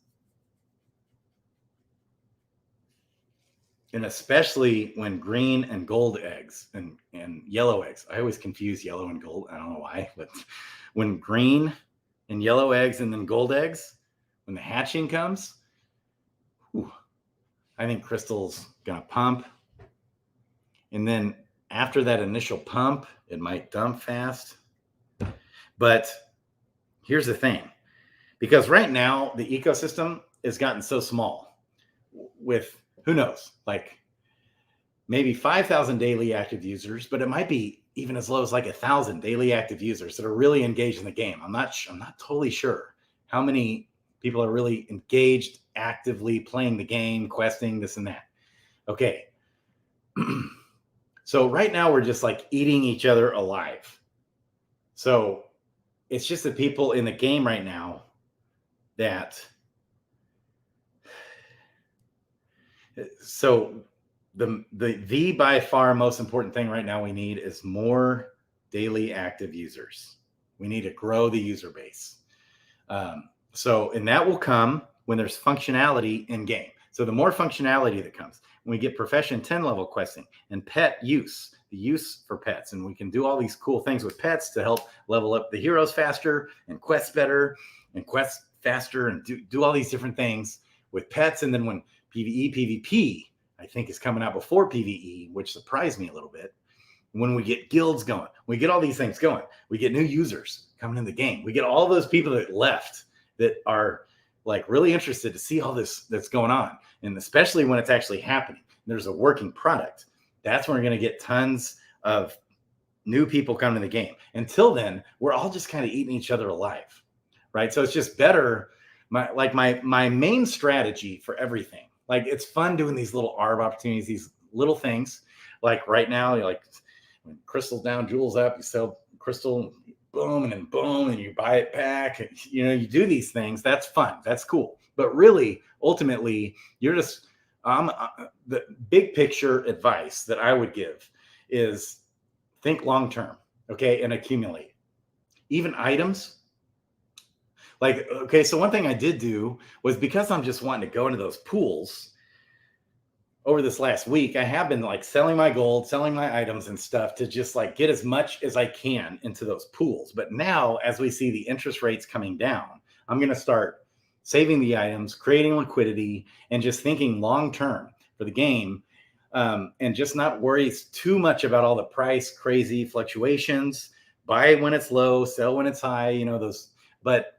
and especially when green and gold eggs and yellow eggs, I always confuse yellow and gold. I don't know why, but when green and yellow eggs and then gold eggs, when the hatching comes, I think crystal's going to pump. And then after that initial pump, it might dump fast. But here's the thing, because right now the ecosystem has gotten so small with, who knows, like maybe 5,000 daily active users, but it might be even as low as like 1,000 daily active users that are really engaged in the game. I'm not totally sure how many people are really engaged, actively playing the game, questing, this and that. Okay. So right now we're just like eating each other alive. So it's just the people in the game right now that, so the by far most important thing right now we need is more daily active users. We need to grow the user base. And that will come when there's functionality in game. So the more functionality that comes, when we get profession 10 level questing and pet use, the use for pets, and we can do all these cool things with pets to help level up the heroes faster and quest better and quest faster and do all these different things with pets. And then when PvE, PvP, I think is coming out before PvE, which surprised me a little bit. When we get guilds going, we get all these things going, we get new users coming in the game. We get all those people that left that are like really interested to see all this that's going on. And especially when it's actually happening, there's a working product. That's when we're going to get tons of new people coming to the game. Until then, we're all just kind of eating each other alive, right? So it's just better. My main strategy for everything, like it's fun doing these little ARB opportunities, these little things. Like right now, you're like when crystal's down, jewels up, you sell crystal, boom, and then boom, and you buy it back. And, you do these things. That's fun. That's cool. But really, ultimately, you're just the big picture advice that I would give is think long term, okay, and accumulate. Even items. Like, okay, so one thing I did do was because I'm just wanting to go into those pools over this last week, I have been like selling my gold, selling my items and stuff to just like get as much as I can into those pools. But now, as we see the interest rates coming down, I'm going to start saving the items, creating liquidity, and just thinking long term for the game, and just not worry too much about all the price crazy fluctuations. Buy when it's low, sell when it's high, those. But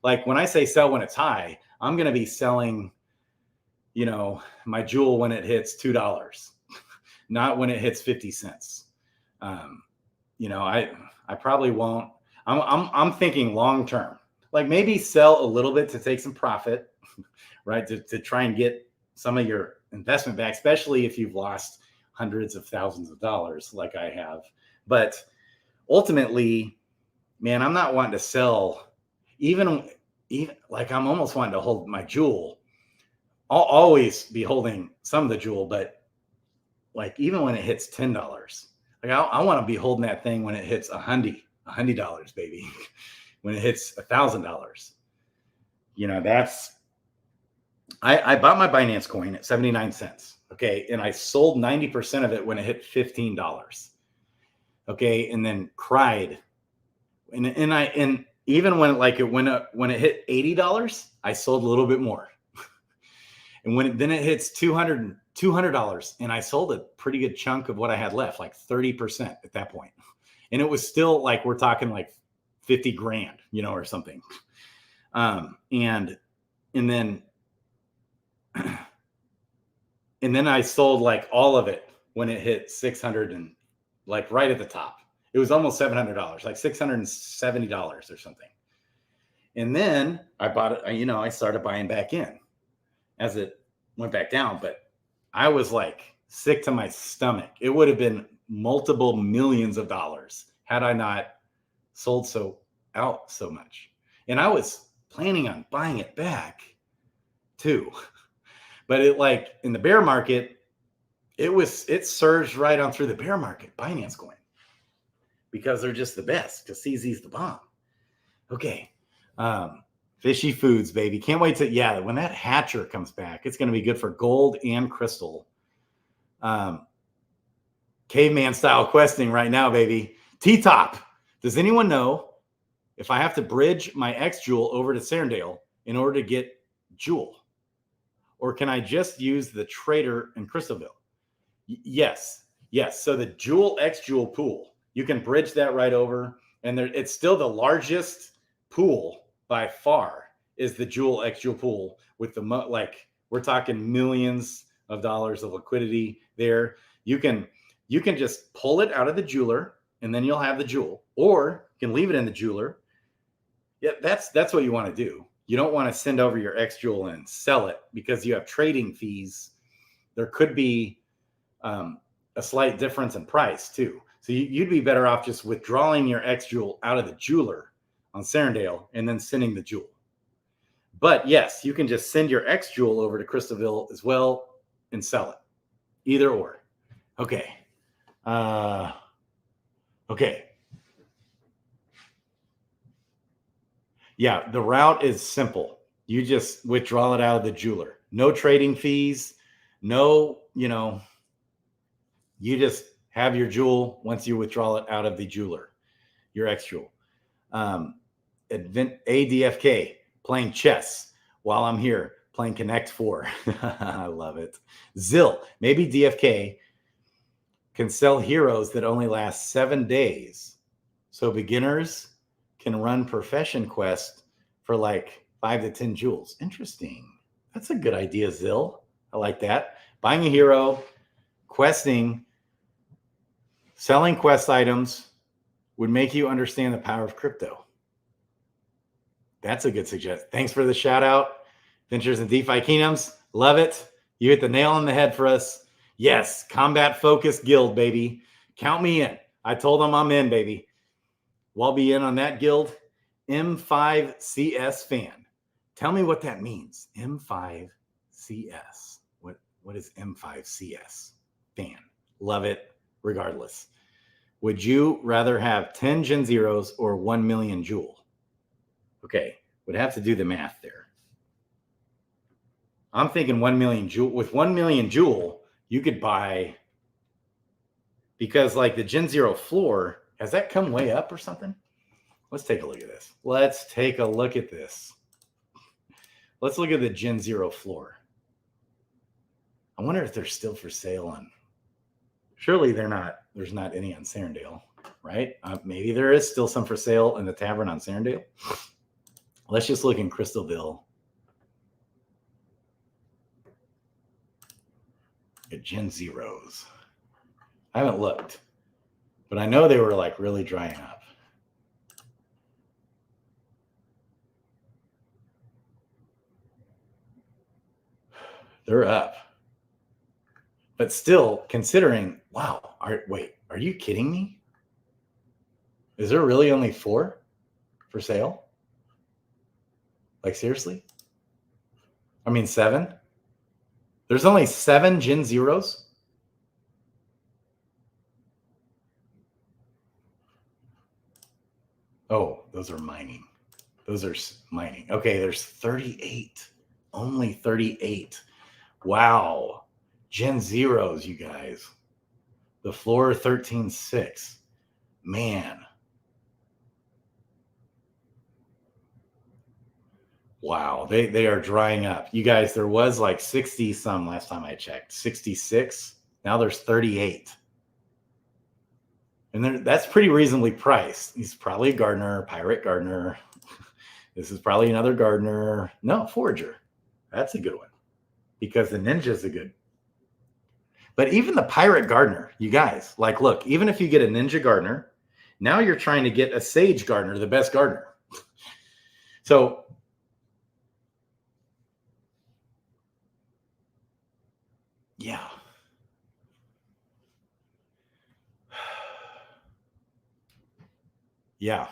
like when I say sell when it's high, I'm going to be selling my jewel when it hits $2, not when it hits 50 cents. I probably won't. I'm thinking long term, like maybe sell a little bit to take some profit, right? To try and get some of your investment back, especially if you've lost hundreds of thousands of dollars like I have. But ultimately, man, I'm not wanting to sell, even like I'm almost wanting to hold my jewel. I'll always be holding some of the jewel, but like even when it hits $10, like I want to be holding that thing when it hits $100, baby. When it hits $1,000, that's I bought my Binance coin at 79 cents. Okay. And I sold 90% of it when it hit $15. Okay. And then cried. And even when it went up, when it hit $80, I sold a little bit more. And then it hits $200, and I sold a pretty good chunk of what I had left, like 30% at that point. And it was still like, we're talking like 50 grand, or something. And then I sold like all of it when it hit 600 and like right at the top. It was almost $700, like $670 or something. And then I bought it, I started buying back in as it went back down, but I was like sick to my stomach. It would have been multiple millions of dollars had I not sold out so much. And I was planning on buying it back too. But it, like in the bear market, it surged right on through the bear market, Binance coin, because they're just the best, because CZ's the bomb. Okay. Fishy foods, baby. Can't wait to, when that hatcher comes back, it's going to be good for gold and crystal. Caveman style questing right now, baby. T-Top. Does anyone know if I have to bridge my X Jewel over to Serendale in order to get Jewel? Or can I just use the trader in Crystalville? Yes. So the Jewel X Jewel pool, you can bridge that right over. And it's still the largest pool by far is the Jewel X Jewel pool with we're talking millions of dollars of liquidity there. You can just pull it out of the jeweler and then you'll have the jewel, or you can leave it in the jeweler. Yeah, that's what you want to do. You don't want to send over your X Jewel and sell it because you have trading fees. There could be a slight difference in price too. So you'd be better off just withdrawing your X Jewel out of the jeweler on Serendale and then sending the jewel. But yes, you can just send your X Jewel over to Crystalville as well and sell it. Either or. Okay. Okay. Yeah, the route is simple. You just withdraw it out of the jeweler. No trading fees. No, you just have your jewel once you withdraw it out of the jeweler, your X Jewel. ADFK, playing chess while I'm here, playing Connect 4. I love it. Zill, maybe DFK can sell heroes that only last 7 days. So beginners can run profession quest for like 5 to 10 jewels. Interesting. That's a good idea, Zill. I like that. Buying a hero, questing, selling quest items would make you understand the power of crypto. That's a good suggestion. Thanks for the shout out. Ventures and DeFi Kingdoms. Love it. You hit the nail on the head for us. Yes, combat focused guild, baby. Count me in. I told them I'm in, baby. We'll be in on that guild. M5CS fan. Tell me what that means. M5CS. What is M5CS fan? Love it regardless. Would you rather have 10 Gen Zeros or 1 million Jewel? Okay, would have to do the math there. I'm thinking 1 million Jewel. With 1 million Jewel, you could buy, because like the Gen Zero floor, has that come way up or something? Let's take a look at this. Let's look at the Gen Zero floor. I wonder if they're still for sale on. Surely they're not. There's not any on Serendale, right? Maybe there is still some for sale in the tavern on Serendale. Let's just look in Crystalville at Gen Zeros. I haven't looked, but I know they were like really drying up. They're up. But still, considering, wow, are you kidding me? Is there really only 4 for sale? Like, seriously? I mean, 7? There's only 7 Gen Zeros? Oh, those are mining. Those are mining. Okay, there's 38. Only 38. Wow. Gen Zeros, you guys. The floor 13.6. Man. Wow, they are drying up. You guys, there was like 60 some last time I checked. 66. Now there's 38. And that's pretty reasonably priced. He's probably a gardener, pirate gardener. This is probably another gardener. No, forager. That's a good one. Because the ninja's a good. But even the pirate gardener, you guys, like, look, even if you get a ninja gardener, now you're trying to get a sage gardener, the best gardener. So yeah. Yeah.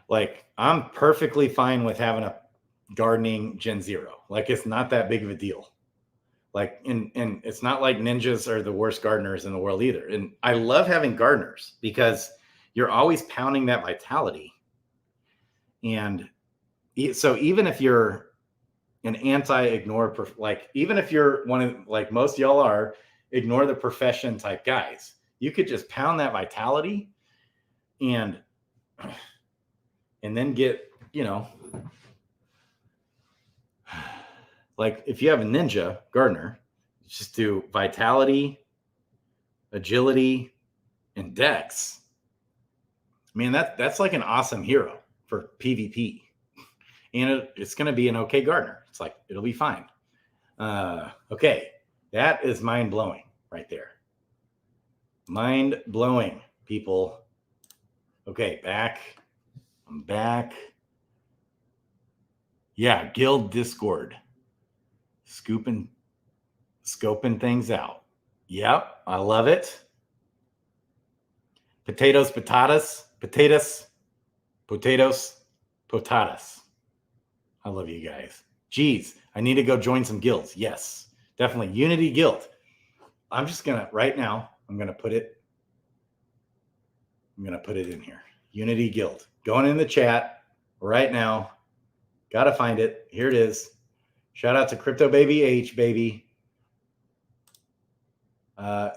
Like, I'm perfectly fine with having a gardening Gen Zero. Like, it's not that big of a deal. Like, and it's not like ninjas are the worst gardeners in the world either. And I love having gardeners because you're always pounding that vitality. And so even if you're an anti-ignore, like, even if you're one of, like most of y'all are, ignore the profession type guys, you could just pound that vitality and then get, like, if you have a ninja gardener, just do vitality, agility, and dex. I mean, that's like an awesome hero for PvP. And it's going to be an okay gardener. It's like, it'll be fine. Okay. That is mind blowing right there. Mind blowing, people. Okay. I'm back. Yeah. Guild Discord. Scoping things out. Yep. I love it. Potatoes, patatas. I love you guys. Geez, I need to go join some guilds. Yes, definitely. Unity Guild. I'm just going to, right now, I'm going to put it in here. Unity Guild. Going in the chat right now. Got to find it. Here it is. Shout out to Crypto Baby H, baby.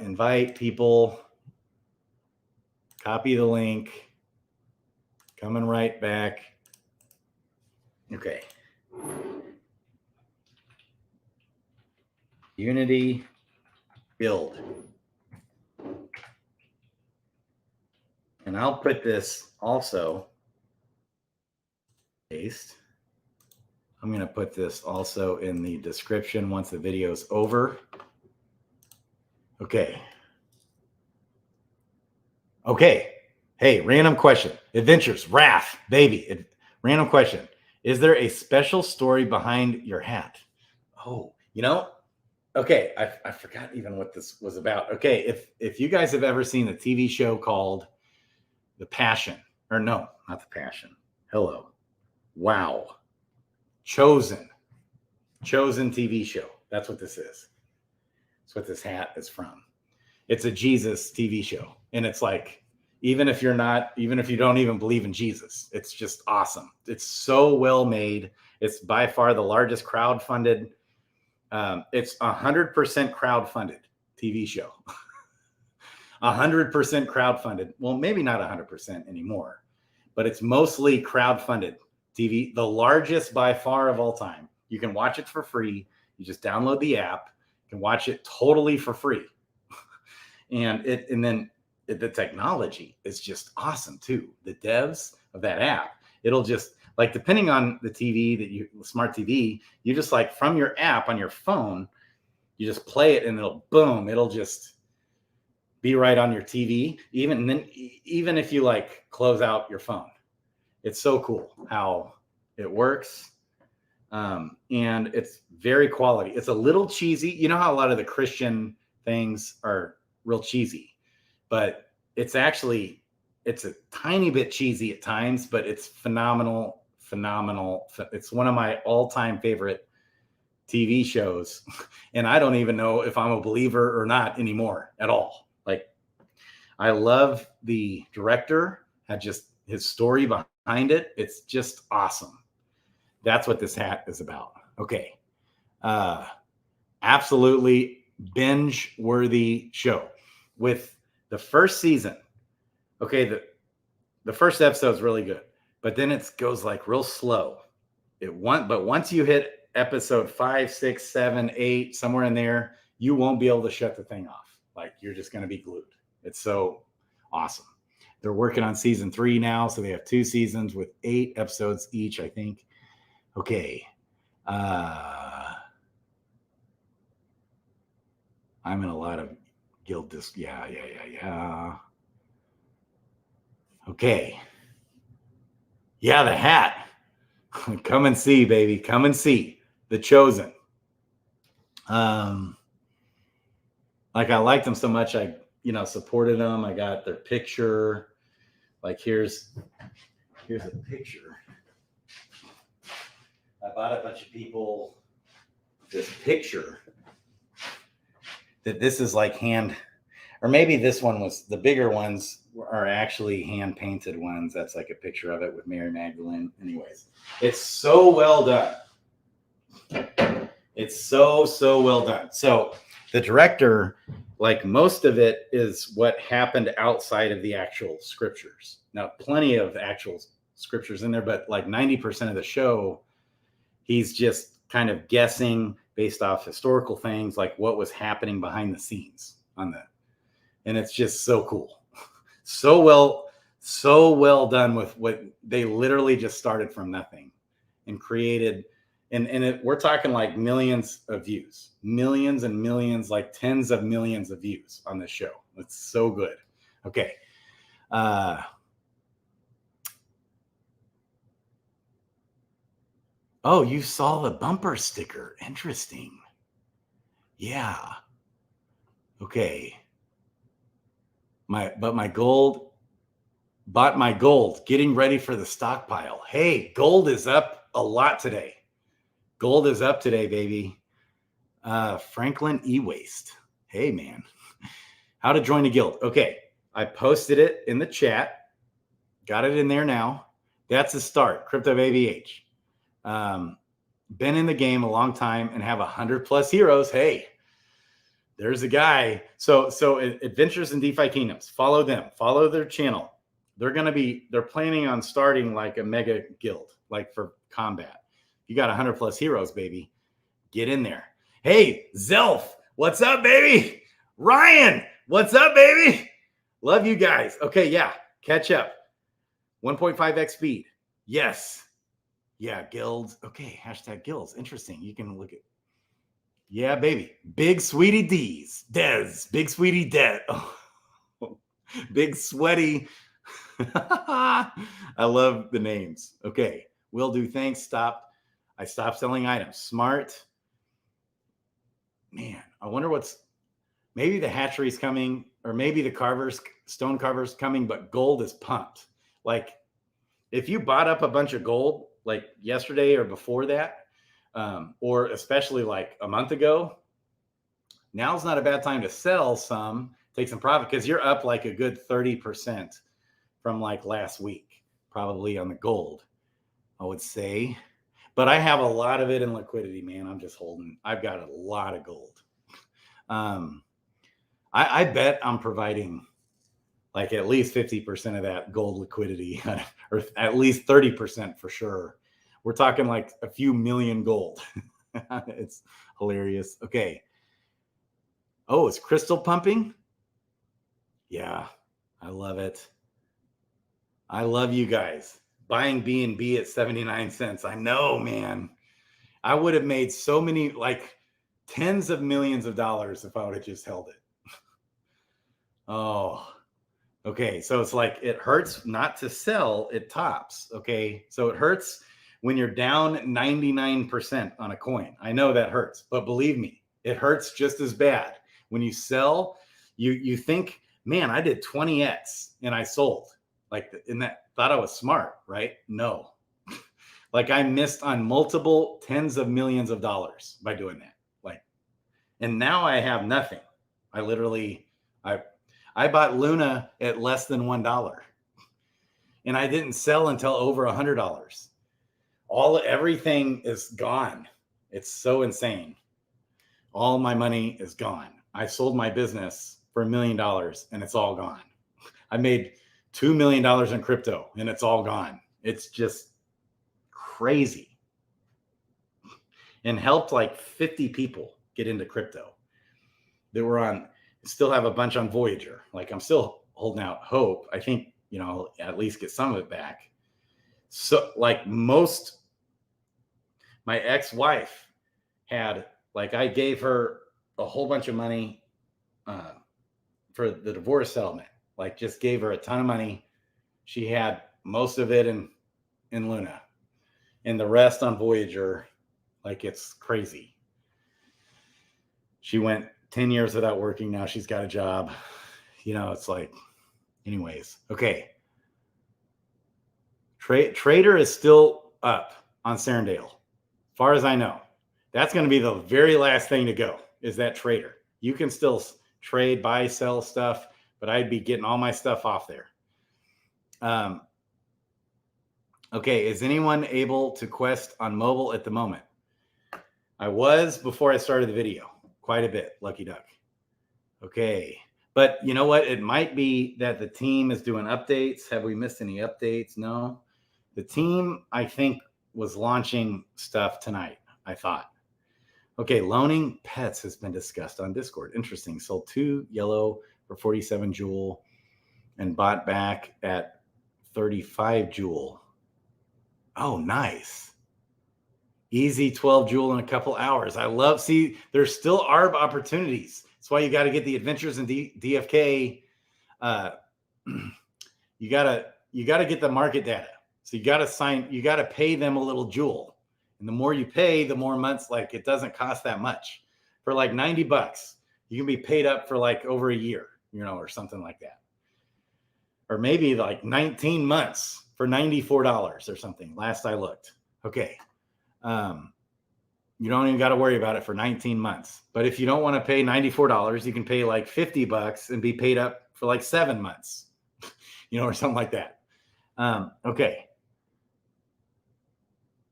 Invite people. Copy the link. Coming right back. Okay. Unity Guild. And I'll put this also. Paste. I'm going to put this also in the description once the video is over. Okay. Hey, random question. Adventures, Raph, baby. Random question. Is there a special story behind your hat? Oh, okay. I forgot even what this was about. Okay. If you guys have ever seen the TV show called The Passion, or no, not The Passion. Hello. Wow. Chosen TV show. That's what this is. That's what this hat is from. It's a Jesus TV show. And it's like, even if you don't even believe in Jesus, it's just awesome. It's so well made. It's by far the largest crowdfunded. It's 100% crowdfunded TV show. 100% crowdfunded. Well, maybe not 100% anymore, but it's mostly crowdfunded TV, the largest by far of all time. You can watch it for free. You just download the app. You can watch it totally for free. And then the technology is just awesome too. The devs of that app, it'll just, like, depending on the TV smart TV, you just, like, from your app on your phone, you just play it and it'll just be right on your TV. Even if you, like, close out your phone, it's so cool how it works. And it's very quality. It's a little cheesy. You know how a lot of the Christian things are real cheesy, but it's a tiny bit cheesy at times, but it's phenomenal. It's one of my all-time favorite TV shows. And I don't even know if I'm a believer or not anymore at all. Like, I love the director, had just his story behind it. It's just awesome. That's what this hat is about. Okay. Absolutely binge worthy show with the first season. Okay. The first episode is really good, but then it goes like real slow. But once you hit episode 5, 6, 7, 8, somewhere in there, you won't be able to shut the thing off. Like, you're just going to be glued. It's so awesome. They're working on season 3 now. So they have 2 seasons with 8 episodes each, I think. Okay. I'm in a lot of guild disc. Yeah. Okay. Yeah, the hat. Come and see, baby. Come and see. The Chosen. Like, I liked them so much, I supported them. I got their picture. Like, here's a picture. I bought a bunch of people this picture that this is like hand, or maybe this one was, the bigger ones are actually hand painted ones. That's like a picture of it with Mary Magdalene. Anyways, it's so well done. It's so well done. So the director, like, most of it is what happened outside of the actual scriptures. Now, plenty of actual scriptures in there, but like 90% of the show, he's just kind of guessing based off historical things, like what was happening behind the scenes on that. And it's just so cool. So well done with what they literally just started from nothing and created. And we're talking like millions of views, millions and millions, like tens of millions of views on this show. It's so good. Okay. Oh, you saw the bumper sticker. Interesting. Yeah. Okay. Bought my gold, getting ready for the stockpile. Hey, gold is up a lot today. Gold is up today, baby. Franklin E-Waste. Hey, man. How to join a guild. Okay. I posted it in the chat. Got it in there now. That's the start. Crypto Baby H. Been in the game a long time and have 100+ heroes. Hey, there's a guy. So Adventures in DeFi Kingdoms. Follow them. Follow their channel. They're planning on starting like a mega guild, like for combat. You got 100+ heroes, baby. Get in there. Hey, Zelf, what's up, baby? Ryan, what's up, baby? Love you guys. Okay, yeah, catch up. 1.5x speed. Yes. Yeah, guilds. Okay, hashtag guilds. Interesting. You can look at. Yeah, baby. Big Sweetie D's. Dez. Big Sweetie Dez. Oh. Big Sweaty. I love the names. Okay. Will do. Thanks. I stopped selling items. Smart. Man, I wonder maybe the hatchery's coming, or maybe the stone carver's coming, but gold is pumped. Like, if you bought up a bunch of gold like yesterday or before that, or especially like a month ago, now's not a bad time to sell some, take some profit, because you're up like a good 30% from like last week, probably on the gold, I would say. But I have a lot of it in liquidity, man. I'm just holding. I've got a lot of gold. I bet I'm providing like at least 50% of that gold liquidity, or at least 30% for sure. We're talking like a few million gold. It's hilarious. Okay. Oh, it's crystal pumping? Yeah, I love it. I love you guys. Buying B&B at 79 cents. I know, man. I would have made so many, like tens of millions of dollars if I would have just held it. Oh, okay. So it's like, it hurts not to sell, it tops. Okay. So it hurts when you're down 99% on a coin. I know that hurts, but believe me, it hurts just as bad. When you sell, you think, man, I did 20x and I sold. Like, in that, thought I was smart, right? No. Like, I missed on multiple tens of millions of dollars by doing that. Like, and now I have nothing. I literally, I bought Luna at less than $1, and I didn't sell until over $100. Everything is gone. It's so insane. All my money is gone. I sold my business for $1 million and it's all gone. I made $2 million in crypto and it's all gone. It's just crazy. And helped like 50 people get into crypto that were on, still have a bunch on Voyager. Like, I'm still holding out hope. I think, at least get some of it back. So, like, my ex-wife had, like, I gave her a whole bunch of money for the divorce settlement. Like, just gave her a ton of money. She had most of it in Luna and the rest on Voyager. Like, it's crazy. She went 10 years without working. Now she's got a job. It's like, anyways. Okay. Trader is still up on Serendale. As far as I know, that's going to be the very last thing to go, is that Trader. You can still trade, buy, sell stuff, but I'd be getting all my stuff off there. Okay. Is anyone able to quest on mobile at the moment? I was before I started the video. Quite a bit, Lucky Duck. Okay. But you know what? It might be that the team is doing updates. Have we missed any updates? No. The team, I think, was launching stuff tonight, I thought. Okay, loaning pets has been discussed on Discord. Interesting. Sold 2 yellow for 47 Jewel and bought back at 35 Jewel. Oh, nice. Easy 12 Jewel in a couple hours. See, there's still ARB opportunities. That's why you got to get the adventures in DFK. You got to get the market data. So you got to pay them a little Jewel. And the more you pay, the more months, like, it doesn't cost that much. For like $90, you can be paid up for like over a year, or something like that. Or maybe like 19 months for $94 or something. Last I looked. Okay. You don't even got to worry about it for 19 months. But if you don't want to pay $94, you can pay like $50 and be paid up for like 7 months, or something like that. Okay.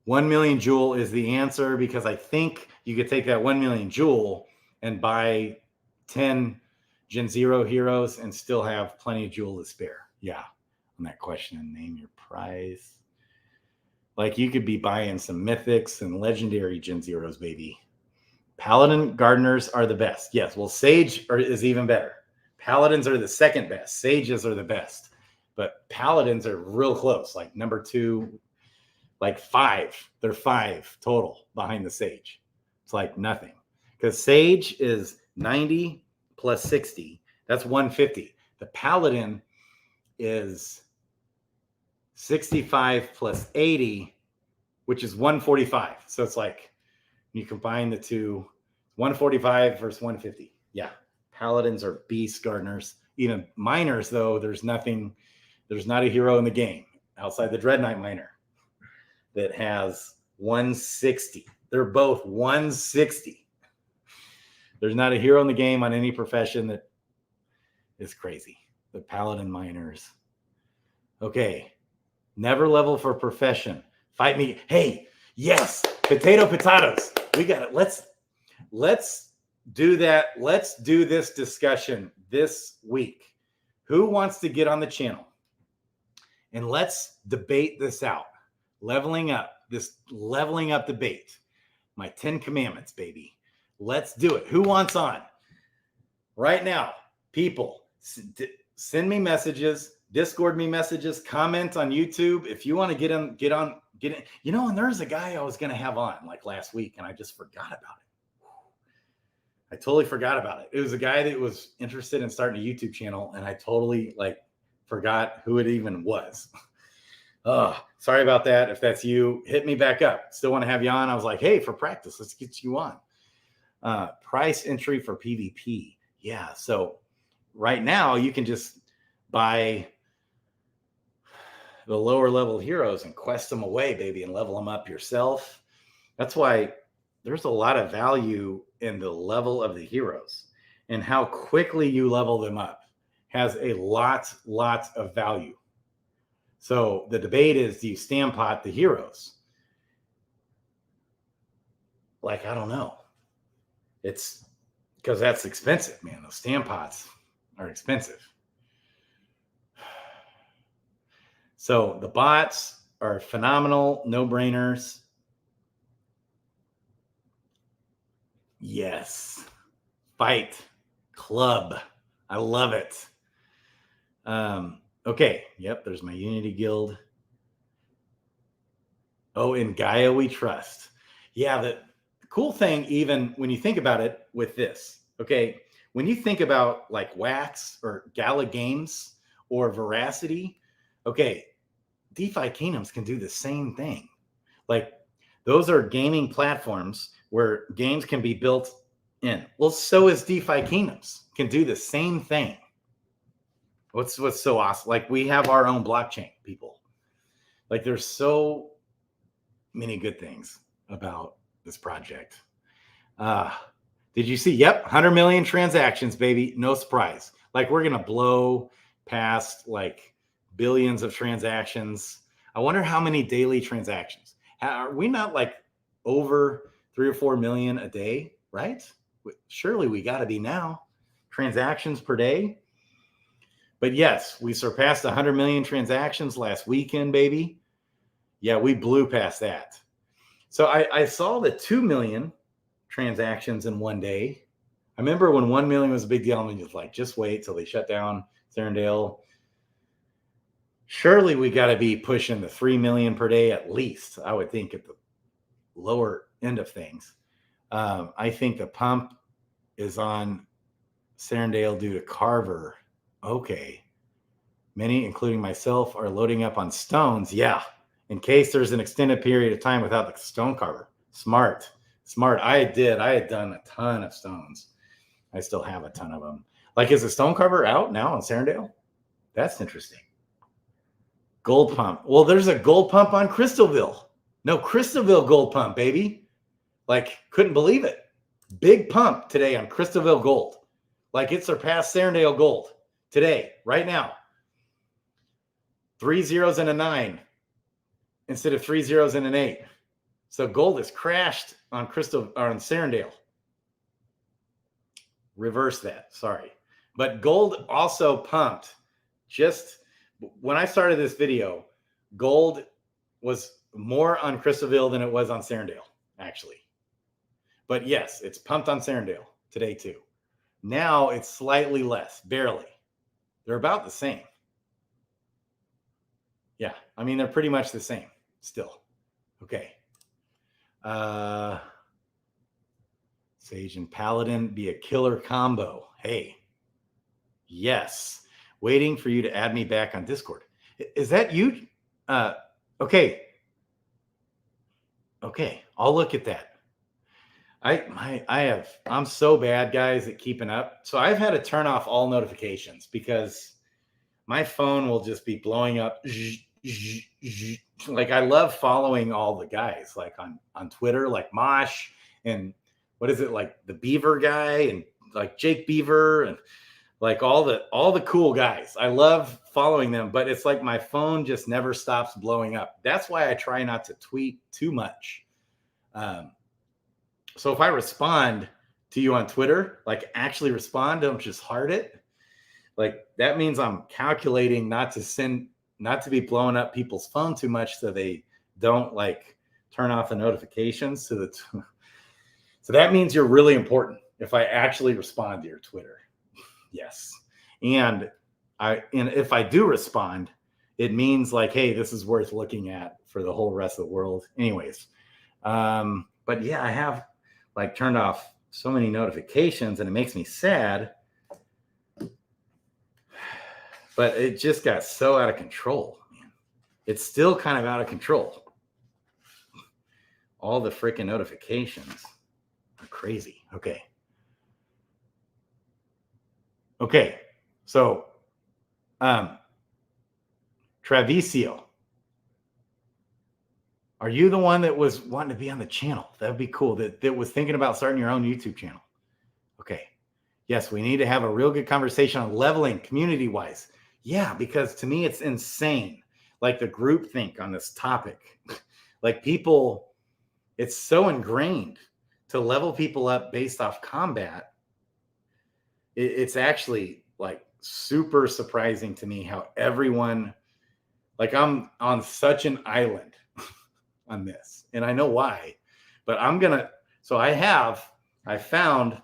1 million Jewel is the answer, because I think you could take that 1 million Jewel and buy 10 Gen Zero heroes and still have plenty of Jewel to spare. Yeah. On that question, and name your prize. Like, you could be buying some mythics and legendary Gen Zeros, baby. Paladin Gardeners are the best. Yes. Well, Sage is even better. Paladins are the second best. Sages are the best. But Paladins are real close. Like, number 2, like 5. They're 5 total behind the Sage. It's like nothing. Because Sage is 90 plus 60. That's 150. The Paladin is 65 plus 80, which is 145. So it's like, you combine the two, 145 versus 150. Yeah. Paladins are beast gardeners. Even miners, though, there's not a hero in the game outside the Dread Knight miner that has 160. They're both 160. There's not a hero in the game on any profession that is crazy. The Paladin miners. Okay. Never level for profession. Fight me. Hey, yes. Potatoes. We got it. Let's do that. Let's do this discussion this week. Who wants to get on the channel? And let's debate this out. Leveling up debate. My 10 commandments, baby. Let's do it. Who wants on? Right now, people, send me messages, Discord me messages, comment on YouTube. If you want to get in. And there's a guy I was going to have on like last week, and I just forgot about it. I totally forgot about it. It was a guy that was interested in starting a YouTube channel, and I totally forgot who it even was. Oh, sorry about that. If that's you, hit me back up. Still want to have you on. I was like, hey, for practice, let's get you on. Price entry for PvP. Yeah. So right now you can just buy the lower level heroes and quest them away, baby, and level them up yourself. That's why there's a lot of value in the level of the heroes, and how quickly you level them up has a lot of value. So the debate is, do you stampot the heroes? Like, I don't know. It's because that's expensive, man. Those stampots are expensive. So the bots are phenomenal, no-brainers. Yes. Fight Club. I love it. Okay. Yep. There's my Unity Guild. Oh, in Gaia we trust. Yeah. The cool thing, even when you think about it with this, okay, when you think about like Wax or Gala Games or Veracity, okay, DeFi Kingdoms can do the same thing. Like, those are gaming platforms where games can be built in. Well, so is DeFi Kingdoms, can do the same thing. What's so awesome? Like, we have our own blockchain, people. Like, there's so many good things about this project. Did you see? Yep, 100 million transactions, baby. No surprise. Like, we're gonna blow past like billions of transactions. I wonder how many daily transactions. Are we not like over 3 or 4 million a day, right? Surely we got to be now. Transactions per day. But yes, we surpassed 100 million transactions last weekend, baby. Yeah, we blew past that. So I saw the 2 million transactions in one day. I remember when 1 million was a big deal, and just like, just wait till they shut down Serendale. Surely we got to be pushing the 3 million per day at least, I would think, at the lower end of things. I think the pump is on Serendale due to Carver. Okay. Many, including myself, are loading up on stones. Yeah. In case there's an extended period of time without the stone carver. Smart. I had done a ton of stones. I still have a ton of them. Like, is the stone carver out now on Serendale? That's interesting. Gold pump. Well, there's a gold pump on Crystalville. No, Crystalville gold pump, baby. Like, couldn't believe it. Big pump today on Crystalville gold. Like, it surpassed Serendale gold today, right now. 3 zeros and a 9 instead of 3 zeros and an 8. So gold has crashed on Serendale. Reverse that. Sorry. But gold also pumped. Just when I started this video, gold was more on Crystalville than it was on Serendale, actually. But yes, it's pumped on Serendale today too. Now it's slightly less, barely. They're about the same. Yeah, I mean, they're pretty much the same still. Okay. Sage and Paladin be a killer combo. Hey. Yes. Waiting for you to add me back on Discord. Is that you? Okay. Okay. I'll look at that. I'm so bad, guys, at keeping up. So I've had to turn off all notifications because my phone will just be blowing up. Like, I love following all the guys, like on Twitter, like Mosh and what is it, like the Beaver guy and like Jake Beaver and like all the cool guys. I love following them, but it's like my phone just never stops blowing up. That's why I try not to tweet too much. So if I respond to you on Twitter, like actually respond, don't just heart it. Like, that means I'm calculating not to be blowing up people's phone too much so they don't like turn off the notifications so that means you're really important if I actually respond to your Twitter. Yes. And if I do respond, it means like, hey, this is worth looking at for the whole rest of the world. Anyways. But yeah, I have like turned off so many notifications and it makes me sad. But it just got so out of control, man. it's still kind of out of control. All the freaking notifications are crazy. Okay. So, Travisio, are you the one that was wanting to be on the channel? That would be cool. That was thinking about starting your own YouTube channel. Okay. Yes, we need to have a real good conversation on leveling community-wise. Yeah, because to me, it's insane. Like the group think on this topic. Like people, it's so ingrained to level people up based off combat. It's actually like super surprising to me how everyone, like I'm on such an island on this, and I know why, but I found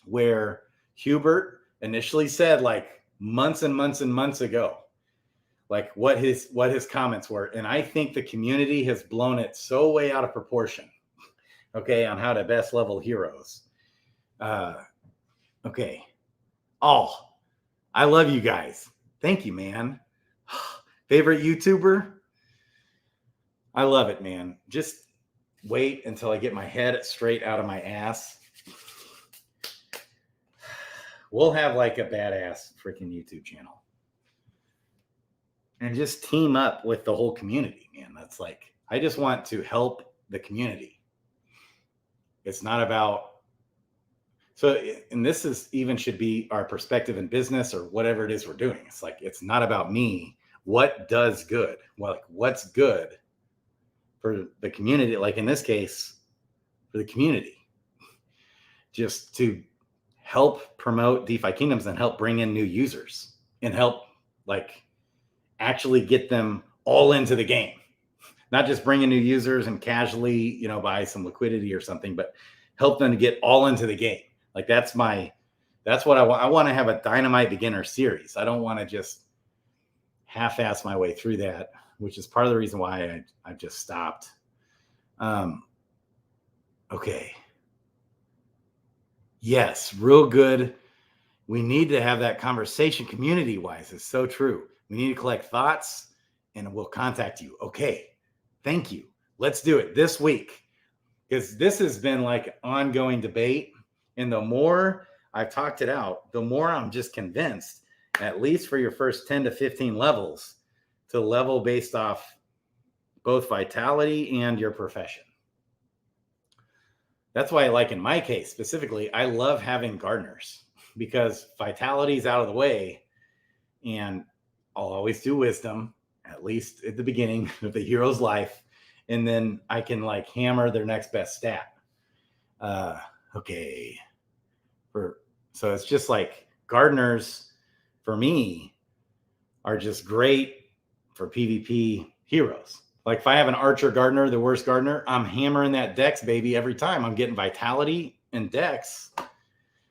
where Hubert initially said like months and months and months ago, like what his comments were. And I think the community has blown it so way out of proportion. Okay. On how to best level heroes. Okay. Oh, I love you guys. Thank you, man. Favorite YouTuber? I love it, man. Just wait until I get my head straight out of my ass. We'll have like a badass freaking YouTube channel. And just team up with the whole community, man. That's like, I just want to help the community. It's not about, so, and this is even should be our perspective in business or whatever it is we're doing. It's like, it's not about me. What does good? Well, like what's good for the community? Like in this case, for the community, just to help promote DeFi Kingdoms and help bring in new users and help like actually get them all into the game. Not just bring in new users and casually, buy some liquidity or something, but help them to get all into the game. Like that's what I want. I want to have a dynamite beginner series. I don't want to just half-ass my way through that, which is part of the reason why I've just stopped. Okay. Yes, real good. We need to have that conversation community-wise. It's so true. We need to collect thoughts and we'll contact you. Okay. Thank you. Let's do it this week because this has been like an ongoing debate. And the more I've talked it out, the more I'm just convinced, at least for your first 10 to 15 levels, to level based off both vitality and your profession. That's why, like in my case specifically, I love having gardeners because vitality is out of the way and I'll always do wisdom, at least at the beginning of the hero's life. And then I can like hammer their next best stat. Okay. So it's just like gardeners for me are just great for PvP heroes. Like if I have an archer gardener, the worst gardener, I'm hammering that dex baby every time. I'm getting vitality and dex.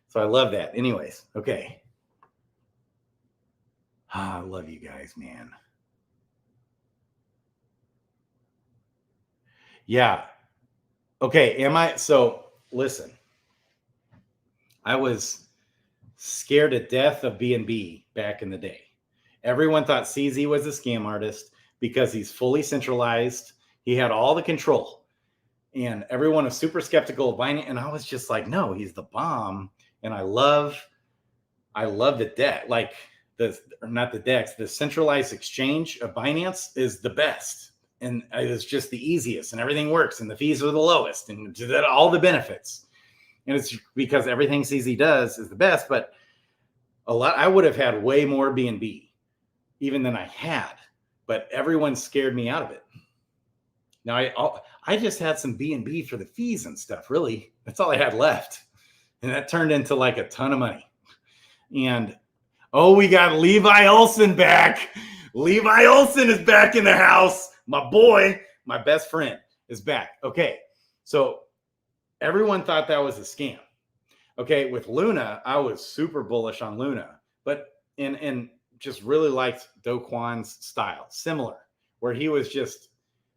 So I love that. Anyways, okay. I love you guys, man. Yeah. Okay. So listen, I was scared to death of BNB back in the day. Everyone thought CZ was a scam artist because he's fully centralized. He had all the control and everyone was super skeptical of Binance. And I was just like, no, he's the bomb. And I love the deck. Like not the DEX, the centralized exchange of Binance is the best. And it's just the easiest and everything works and the fees are the lowest and all the benefits. And it's because everything CZ does is the best, but I would have had way more BNB even than I had, but everyone scared me out of it. Now I just had some BNB for the fees and stuff. Really, that's all I had left. And that turned into like a ton of money. And we got Levi Olson back. Levi Olson is back in the house. My boy, my best friend is back. Okay. So everyone thought that was a scam. Okay. With Luna, I was super bullish on Luna, but and just really liked Do Kwon's style, similar, where he was just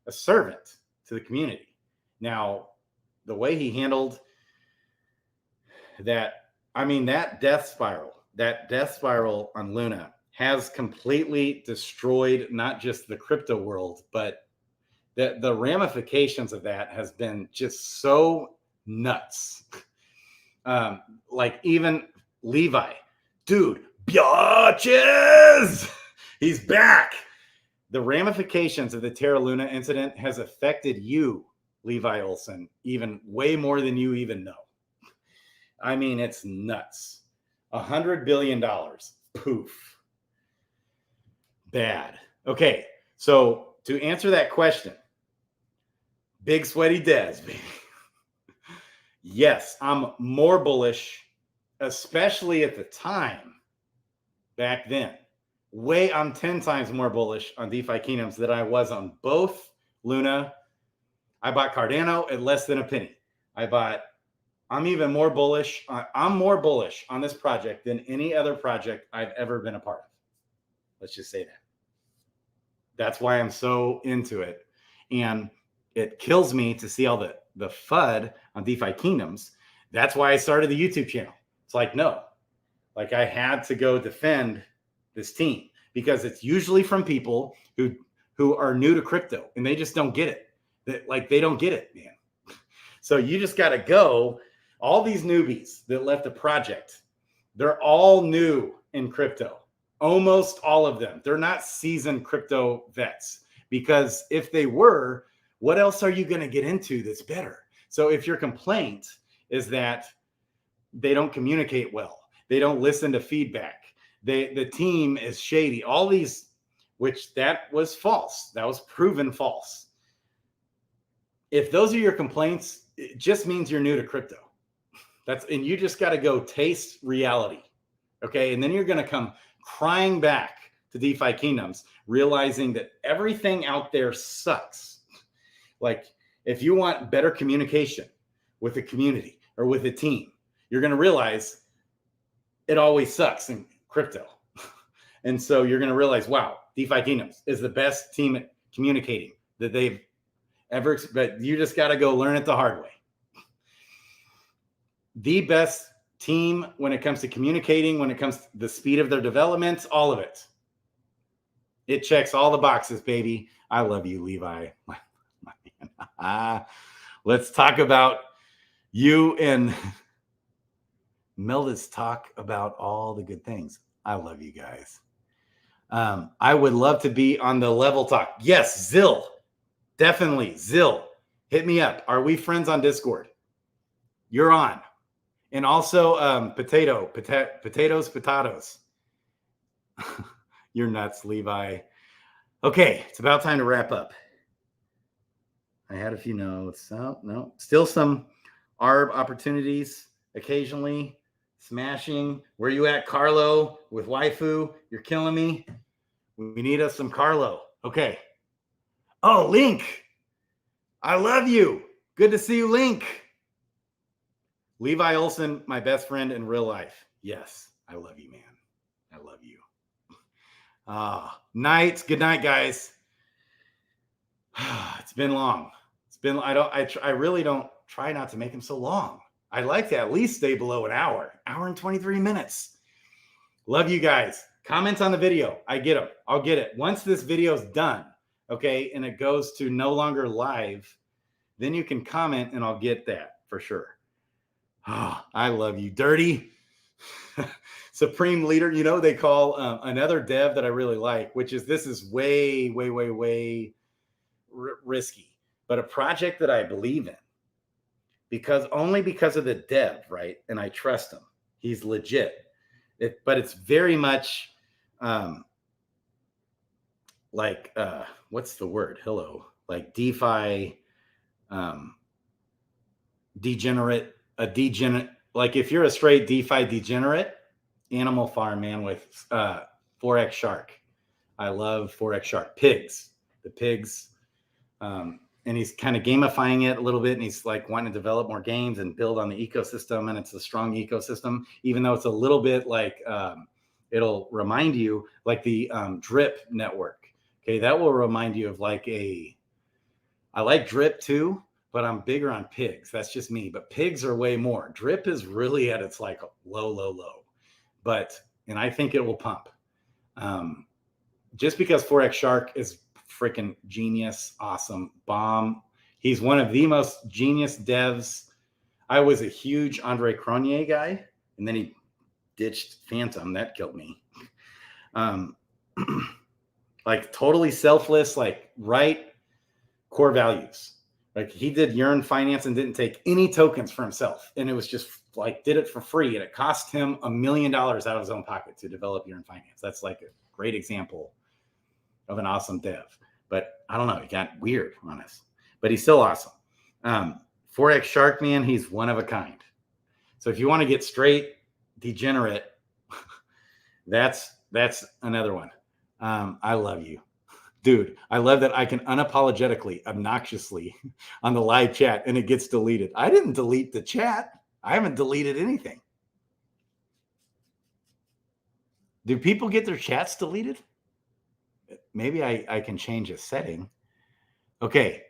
a servant to the community. Now, the way he handled that, I mean, that death spiral on Luna has completely destroyed not just the crypto world, but the ramifications of that has been just so nuts. Like even Levi, dude, biatches, he's back. The ramifications of the Terra Luna incident has affected you, Levi Olson, even way more than you even know. I mean, it's nuts. $100 billion. Poof. Bad. Okay, so to answer that question, Big Sweaty Dez, baby. Yes, I'm more bullish, especially at the time back then. I'm 10 times more bullish on DeFi Kingdoms than I was on both Luna. I bought Cardano at less than a penny. I'm even more bullish. I'm more bullish on this project than any other project I've ever been a part of. Let's just say that. That's why I'm so into it. And it kills me to see all the FUD on DeFi Kingdoms. That's why I started the YouTube channel. It's like, no, like I had to go defend this team because it's usually from people who are new to crypto and they just don't get it. They don't get it, man. So you just got to go. All these newbies that left the project, they're all new in crypto. Almost all of them. They're not seasoned crypto vets, because if they were, what else are you going to get into that's better? So if your complaint is that they don't communicate well, they don't listen to feedback, the team is shady, all these, which that was false. That was proven false. If those are your complaints, it just means you're new to crypto. And you just got to go taste reality. Okay. And then you're going to come crying back to DeFi Kingdoms, realizing that everything out there sucks. Like if you want better communication with the community or with the team, you're going to realize it always sucks in crypto. And so you're going to realize, wow, DeFi Kingdoms is the best team at communicating that they've ever, but you just got to go learn it the hard way. The best team when it comes to communicating, when it comes to the speed of their development, all of it. It checks all the boxes, baby. I love you, Levi. My man. Let's talk about you and Melda's talk about all the good things. I love you guys. I would love to be on the level talk. Yes, Zill. Definitely. Zill. Hit me up. Are we friends on Discord? You're on. And also potatoes. You're nuts, Levi. Okay, it's about time to wrap up. I had a few notes. Oh, no, still some ARB opportunities occasionally. Smashing. Where you at, Carlo? With waifu? You're killing me. We need us some Carlo. Okay. Oh, Link. I love you. Good to see you, Link. Levi Olson, my best friend in real life. Yes, I love you, man. I love you. Night. Good night, guys. It's been long. I really don't try not to make them so long. I like to at least stay below an hour and 23 minutes. Love you guys. Comments on the video. I get them. I'll get it. Once this video's done, okay, and it goes to no longer live, then you can comment and I'll get that for sure. Oh, I love you, Dirty. Supreme Leader. You know, they call another dev that I really like, which is, this is way risky, but a project that I believe in because of the dev, right? And I trust him. He's legit. But it's very much what's the word? Hello. Like DeFi degenerate. Like if you're a straight DeFi degenerate, Animal Farm, man, with Forex Shark. I love Forex Shark. The pigs. And he's kind of gamifying it a little bit. And he's like wanting to develop more games and build on the ecosystem. And it's a strong ecosystem, even though it's a little bit like, it'll remind you like the Drip network. Okay. That will remind you of I like Drip too, but I'm bigger on pigs. That's just me. But pigs are way more. Drip is really at its like low. And I think it will pump. Just because Forex Shark is freaking genius, awesome, bomb. He's one of the most genius devs. I was a huge Andre Cronje guy, and then he ditched Phantom. That killed me. Like totally selfless, like right core values. Like he did Yearn Finance and didn't take any tokens for himself. And it was just like did it for free. And it cost him $1 million out of his own pocket to develop Yearn Finance. That's like a great example of an awesome dev. But I don't know, he got weird on us. But he's still awesome. Forex Shark, man, he's one of a kind. So if you want to get straight degenerate, that's another one. I love you. Dude, I love that I can unapologetically, obnoxiously on the live chat and it gets deleted. I didn't delete the chat. I haven't deleted anything. Do people get their chats deleted? Maybe I can change a setting. Okay.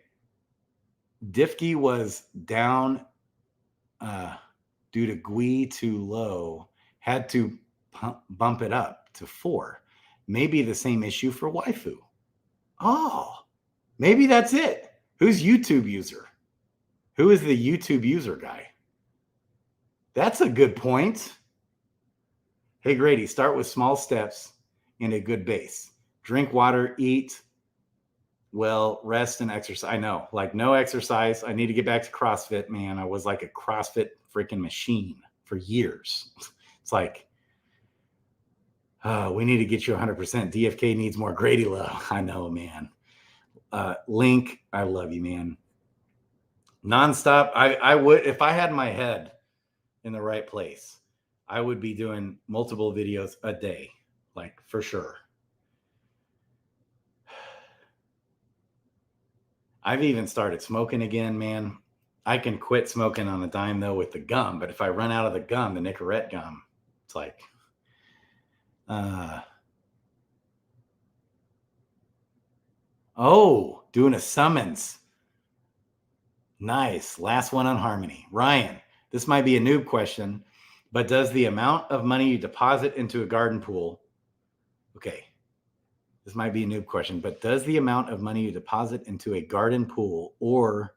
Diffkey was down due to GUI too low. Had to bump it up to 4. Maybe the same issue for Waifu. Oh, maybe that's it. Who's YouTube user? Who is the YouTube user guy? That's a good point. Hey, Grady, start with small steps and a good base. Drink water, eat well, rest and exercise. I know, like no exercise. I need to get back to CrossFit, man. I was like a CrossFit freaking machine for years. It's like, we need to get you 100%. DFK needs more Grady love. I know, man. Link, I love you, man. Nonstop. I would, if I had my head in the right place, I would be doing multiple videos a day, like for sure. I've even started smoking again, man. I can quit smoking on a dime though with the gum, but if I run out of the gum, the Nicorette gum, it's like, oh, doing a summons. Nice. Last one on Harmony. Ryan, this might be a noob question, but does the amount of money you deposit into a garden pool, okay, this might be a noob question, but does the amount of money you deposit into a garden pool or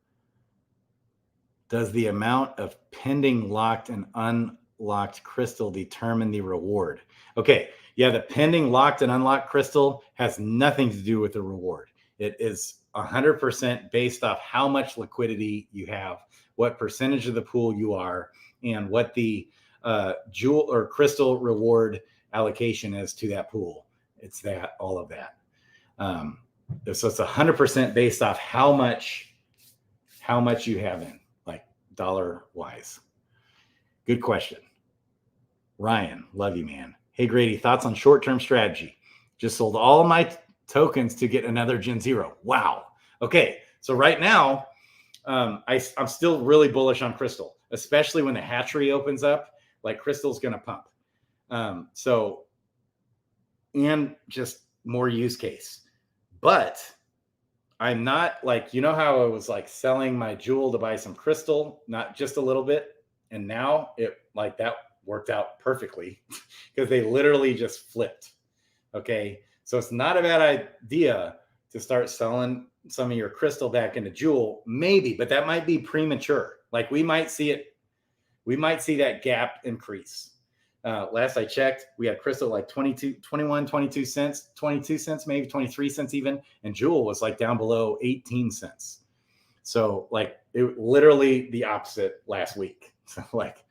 does the amount of pending locked and unlocked crystal determine the reward? Okay, yeah, the pending locked and unlocked crystal has nothing to do with the reward. It is 100% based off how much liquidity you have, what percentage of the pool you are, and what the jewel or crystal reward allocation is to that pool. It's that, all of that. So it's 100% based off how much you have in, like dollar wise. Good question. Ryan, love you, man. Hey, Grady, thoughts on short-term strategy? Just sold all my tokens to get another Gen Zero. Wow. Okay. So right now, I'm still really bullish on Crystal, especially when the hatchery opens up, like Crystal's going to pump. And just more use case, but I'm not like, you know how I was like selling my jewel to buy some Crystal, not just a little bit. And now it like that worked out perfectly because they literally just flipped. Okay. So it's not a bad idea to start selling some of your Crystal back into jewel, maybe, but that might be premature. Like we might see that gap increase. Last I checked, we had Crystal like 22 cents, maybe 23 cents even. And jewel was like down below 18 cents. So like it literally the opposite last week. So like,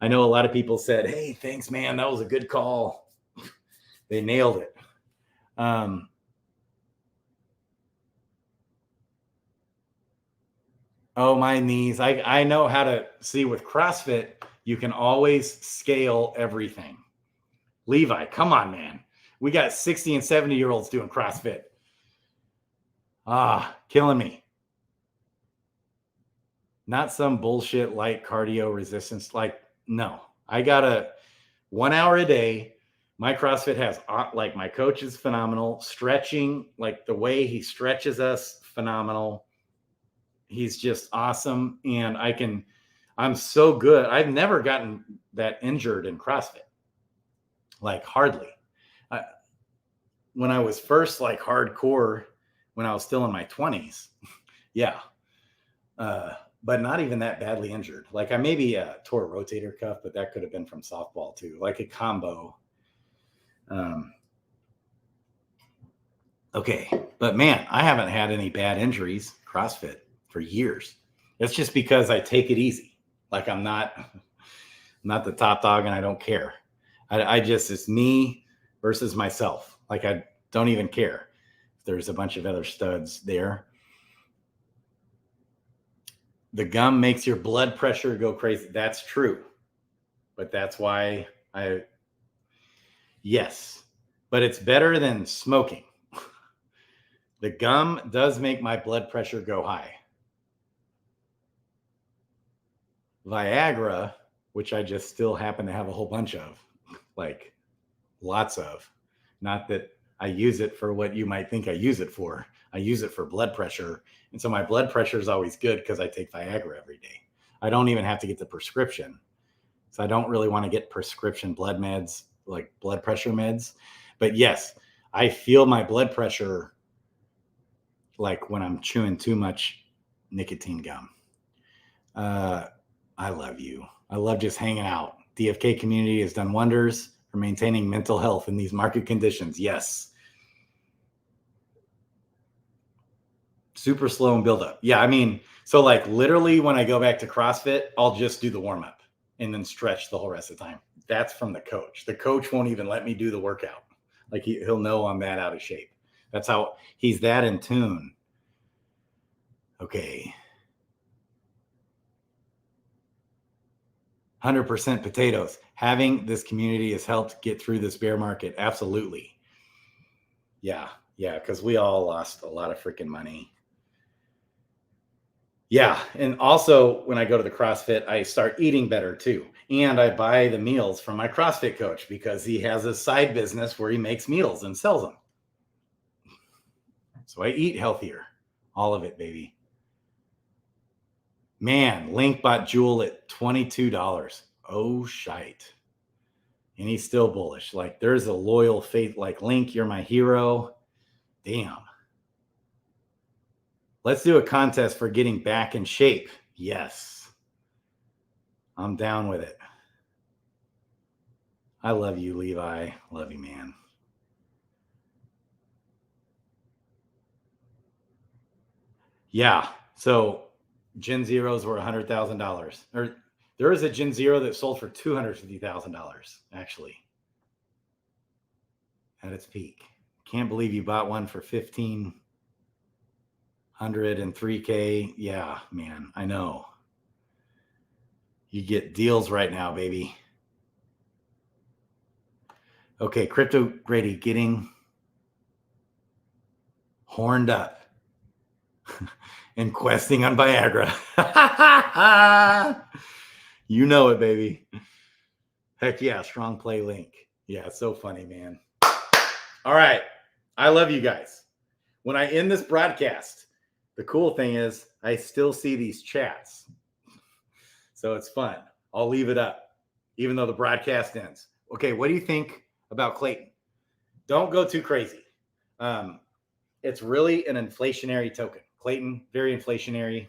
I know a lot of people said, hey, thanks, man. That was a good call. They nailed it. Oh, my knees. I know how to see with CrossFit, you can always scale everything. Levi, come on, man. We got 60 and 70-year-olds doing CrossFit. Killing me. Not some bullshit light cardio resistance. Like, no, I got a 1 hour a day. My CrossFit has like my coach is phenomenal. Stretching, like the way he stretches us, phenomenal. He's just awesome. And I'm so good. I've never gotten that injured in CrossFit. Like hardly. when I was first like hardcore, when I was still in my 20s. Yeah. But not even that badly injured. Like I maybe tore a rotator cuff, but that could have been from softball too, like a combo. Okay. But man, I haven't had any bad injuries CrossFit for years. It's just because I take it easy. Like I'm not the top dog and I don't care. I just, it's me versus myself. Like I don't even care if there's a bunch of other studs there. The gum makes your blood pressure go crazy. That's true. But that's why yes, but it's better than smoking. The gum does make my blood pressure go high. Viagra, which I just still happen to have a whole bunch of, like lots of, not that I use it for what you might think I use it for. I use it for blood pressure. And so my blood pressure is always good because I take Viagra every day. I don't even have to get the prescription. So I don't really want to get prescription blood meds, like blood pressure meds. But yes, I feel my blood pressure like when I'm chewing too much nicotine gum. I love you. I love just hanging out. DFK community has done wonders for maintaining mental health in these market conditions. Yes. Super slow and build up. Yeah. I mean, so like literally when I go back to CrossFit, I'll just do the warm up and then stretch the whole rest of the time. That's from the coach. The coach won't even let me do the workout. Like he'll know I'm that out of shape. That's how he's that in tune. Okay. 100% potatoes. Having this community has helped get through this bear market. Absolutely. Yeah. Yeah. Because we all lost a lot of freaking money. Yeah. And also, when I go to the CrossFit, I start eating better too. And I buy the meals from my CrossFit coach because he has a side business where he makes meals and sells them. So I eat healthier. All of it, baby. Man, Link bought Jewel at $22. Oh, shite. And he's still bullish. Like, there's a loyal faith. Like, Link, you're my hero. Damn. Let's do a contest for getting back in shape. Yes. I'm down with it. I love you, Levi. Love you, man. Yeah. So Gen Zeros were $100,000. Or there was a Gen Zero that sold for $250,000, actually, at its peak. Can't believe you bought one for $1,503K. Yeah, man, I know. You get deals right now, baby. Okay, Crypto Grady getting horned up and questing on Viagra. You know it, baby. Heck yeah, strong play Link. Yeah, it's so funny, man. All right. I love you guys. When I end this broadcast, the cool thing is I still see these chats. So it's fun. I'll leave it up, even though the broadcast ends. Okay, what do you think about Clayton? Don't go too crazy. It's really an inflationary token. Clayton, very inflationary.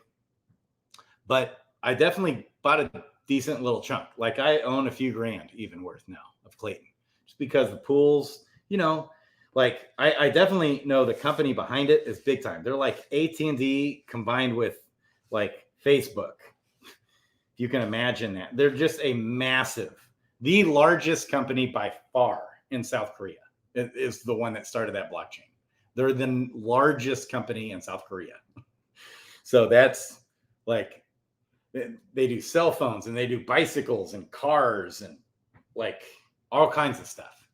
But I definitely bought a decent little chunk. Like I own a few grand even worth now of Clayton. Just because the pools, you know, like I definitely know the company behind it is big time. They're like AT&T combined with like Facebook. If you can imagine that. They're just a massive, the largest company by far in South Korea. It is the one that started that blockchain. They're the largest company in South Korea. So that's like, they do cell phones and they do bicycles and cars and like all kinds of stuff.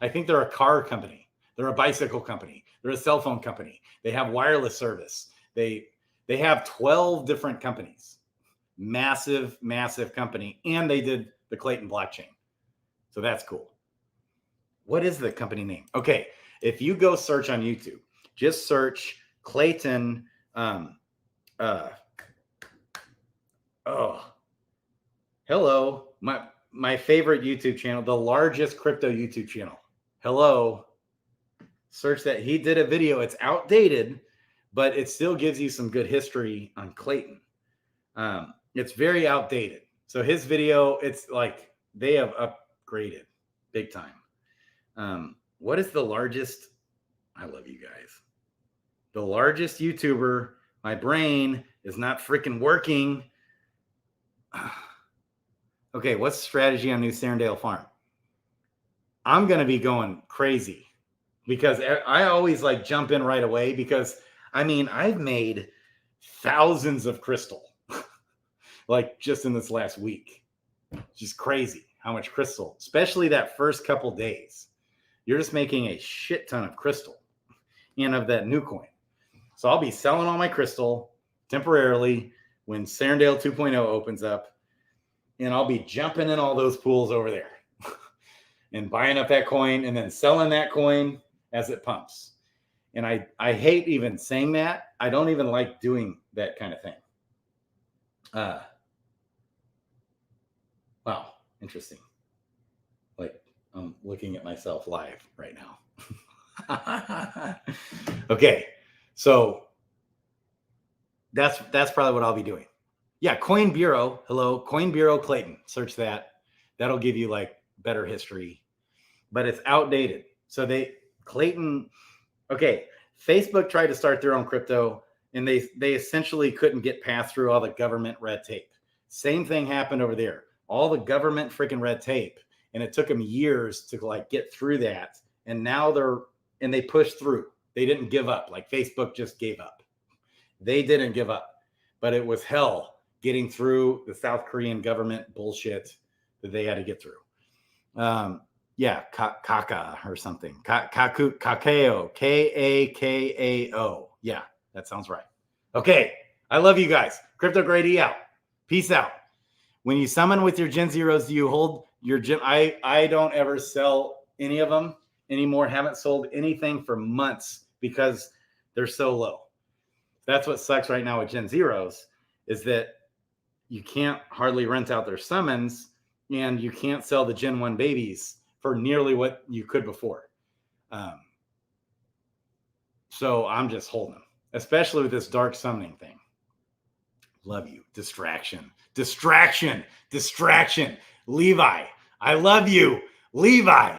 I think they're a car company. They're a bicycle company. They're a cell phone company. They have wireless service. They have 12 different companies. Massive, massive company. And they did the Clayton blockchain. So that's cool. What is the company name? Okay. If you go search on YouTube, just search Clayton. Hello. My favorite YouTube channel, the largest crypto YouTube channel. Hello. search that. He did a video. It's outdated, but it still gives you some good history on Clayton. It's very outdated. So his video, it's like they have upgraded big time. What is the largest? I love you guys. The largest YouTuber. My brain is not freaking working. Okay, what's the strategy on New Sarandale Farm? I'm going to be going crazy because I always like jump in right away because I mean, I've made thousands of crystal like just in this last week. Just crazy how much crystal, especially that first couple days. You're just making a shit ton of crystal and of that new coin. So I'll be selling all my crystal temporarily when Sarandale 2.0 opens up, and I'll be jumping in all those pools over there and buying up that coin and then selling that coin as it pumps. And I hate even saying that. I don't even like doing that kind of thing. Wow, interesting. Like I'm looking at myself live right now. Okay, so that's probably what I'll be doing. Yeah, Coin Bureau. Hello, Coin Bureau Clayton. Search that. That'll give you like better history, but it's outdated. So Clayton. Okay, Facebook tried to start their own crypto, and they essentially couldn't get past through all the government red tape. Same thing happened over there. All the government freaking red tape, and it took them years to like get through that. And now they pushed through. They didn't give up. Like Facebook just gave up. They didn't give up, but it was hell getting through the South Korean government bullshit that they had to get through. Yeah, Kaka or something. Kakao, Kakao. Yeah, that sounds right. Okay, I love you guys. Crypto Grady out. Peace out. When you summon with your Gen Zeros, do you hold your Gen? I don't ever sell any of them anymore. Haven't sold anything for months because they're so low. That's what sucks right now with Gen Zeros is that you can't hardly rent out their summons and you can't sell the Gen 1 babies for nearly what you could before. So I'm just holding them, especially with this dark summoning thing. Love you. Distraction. Levi, I love you. Levi.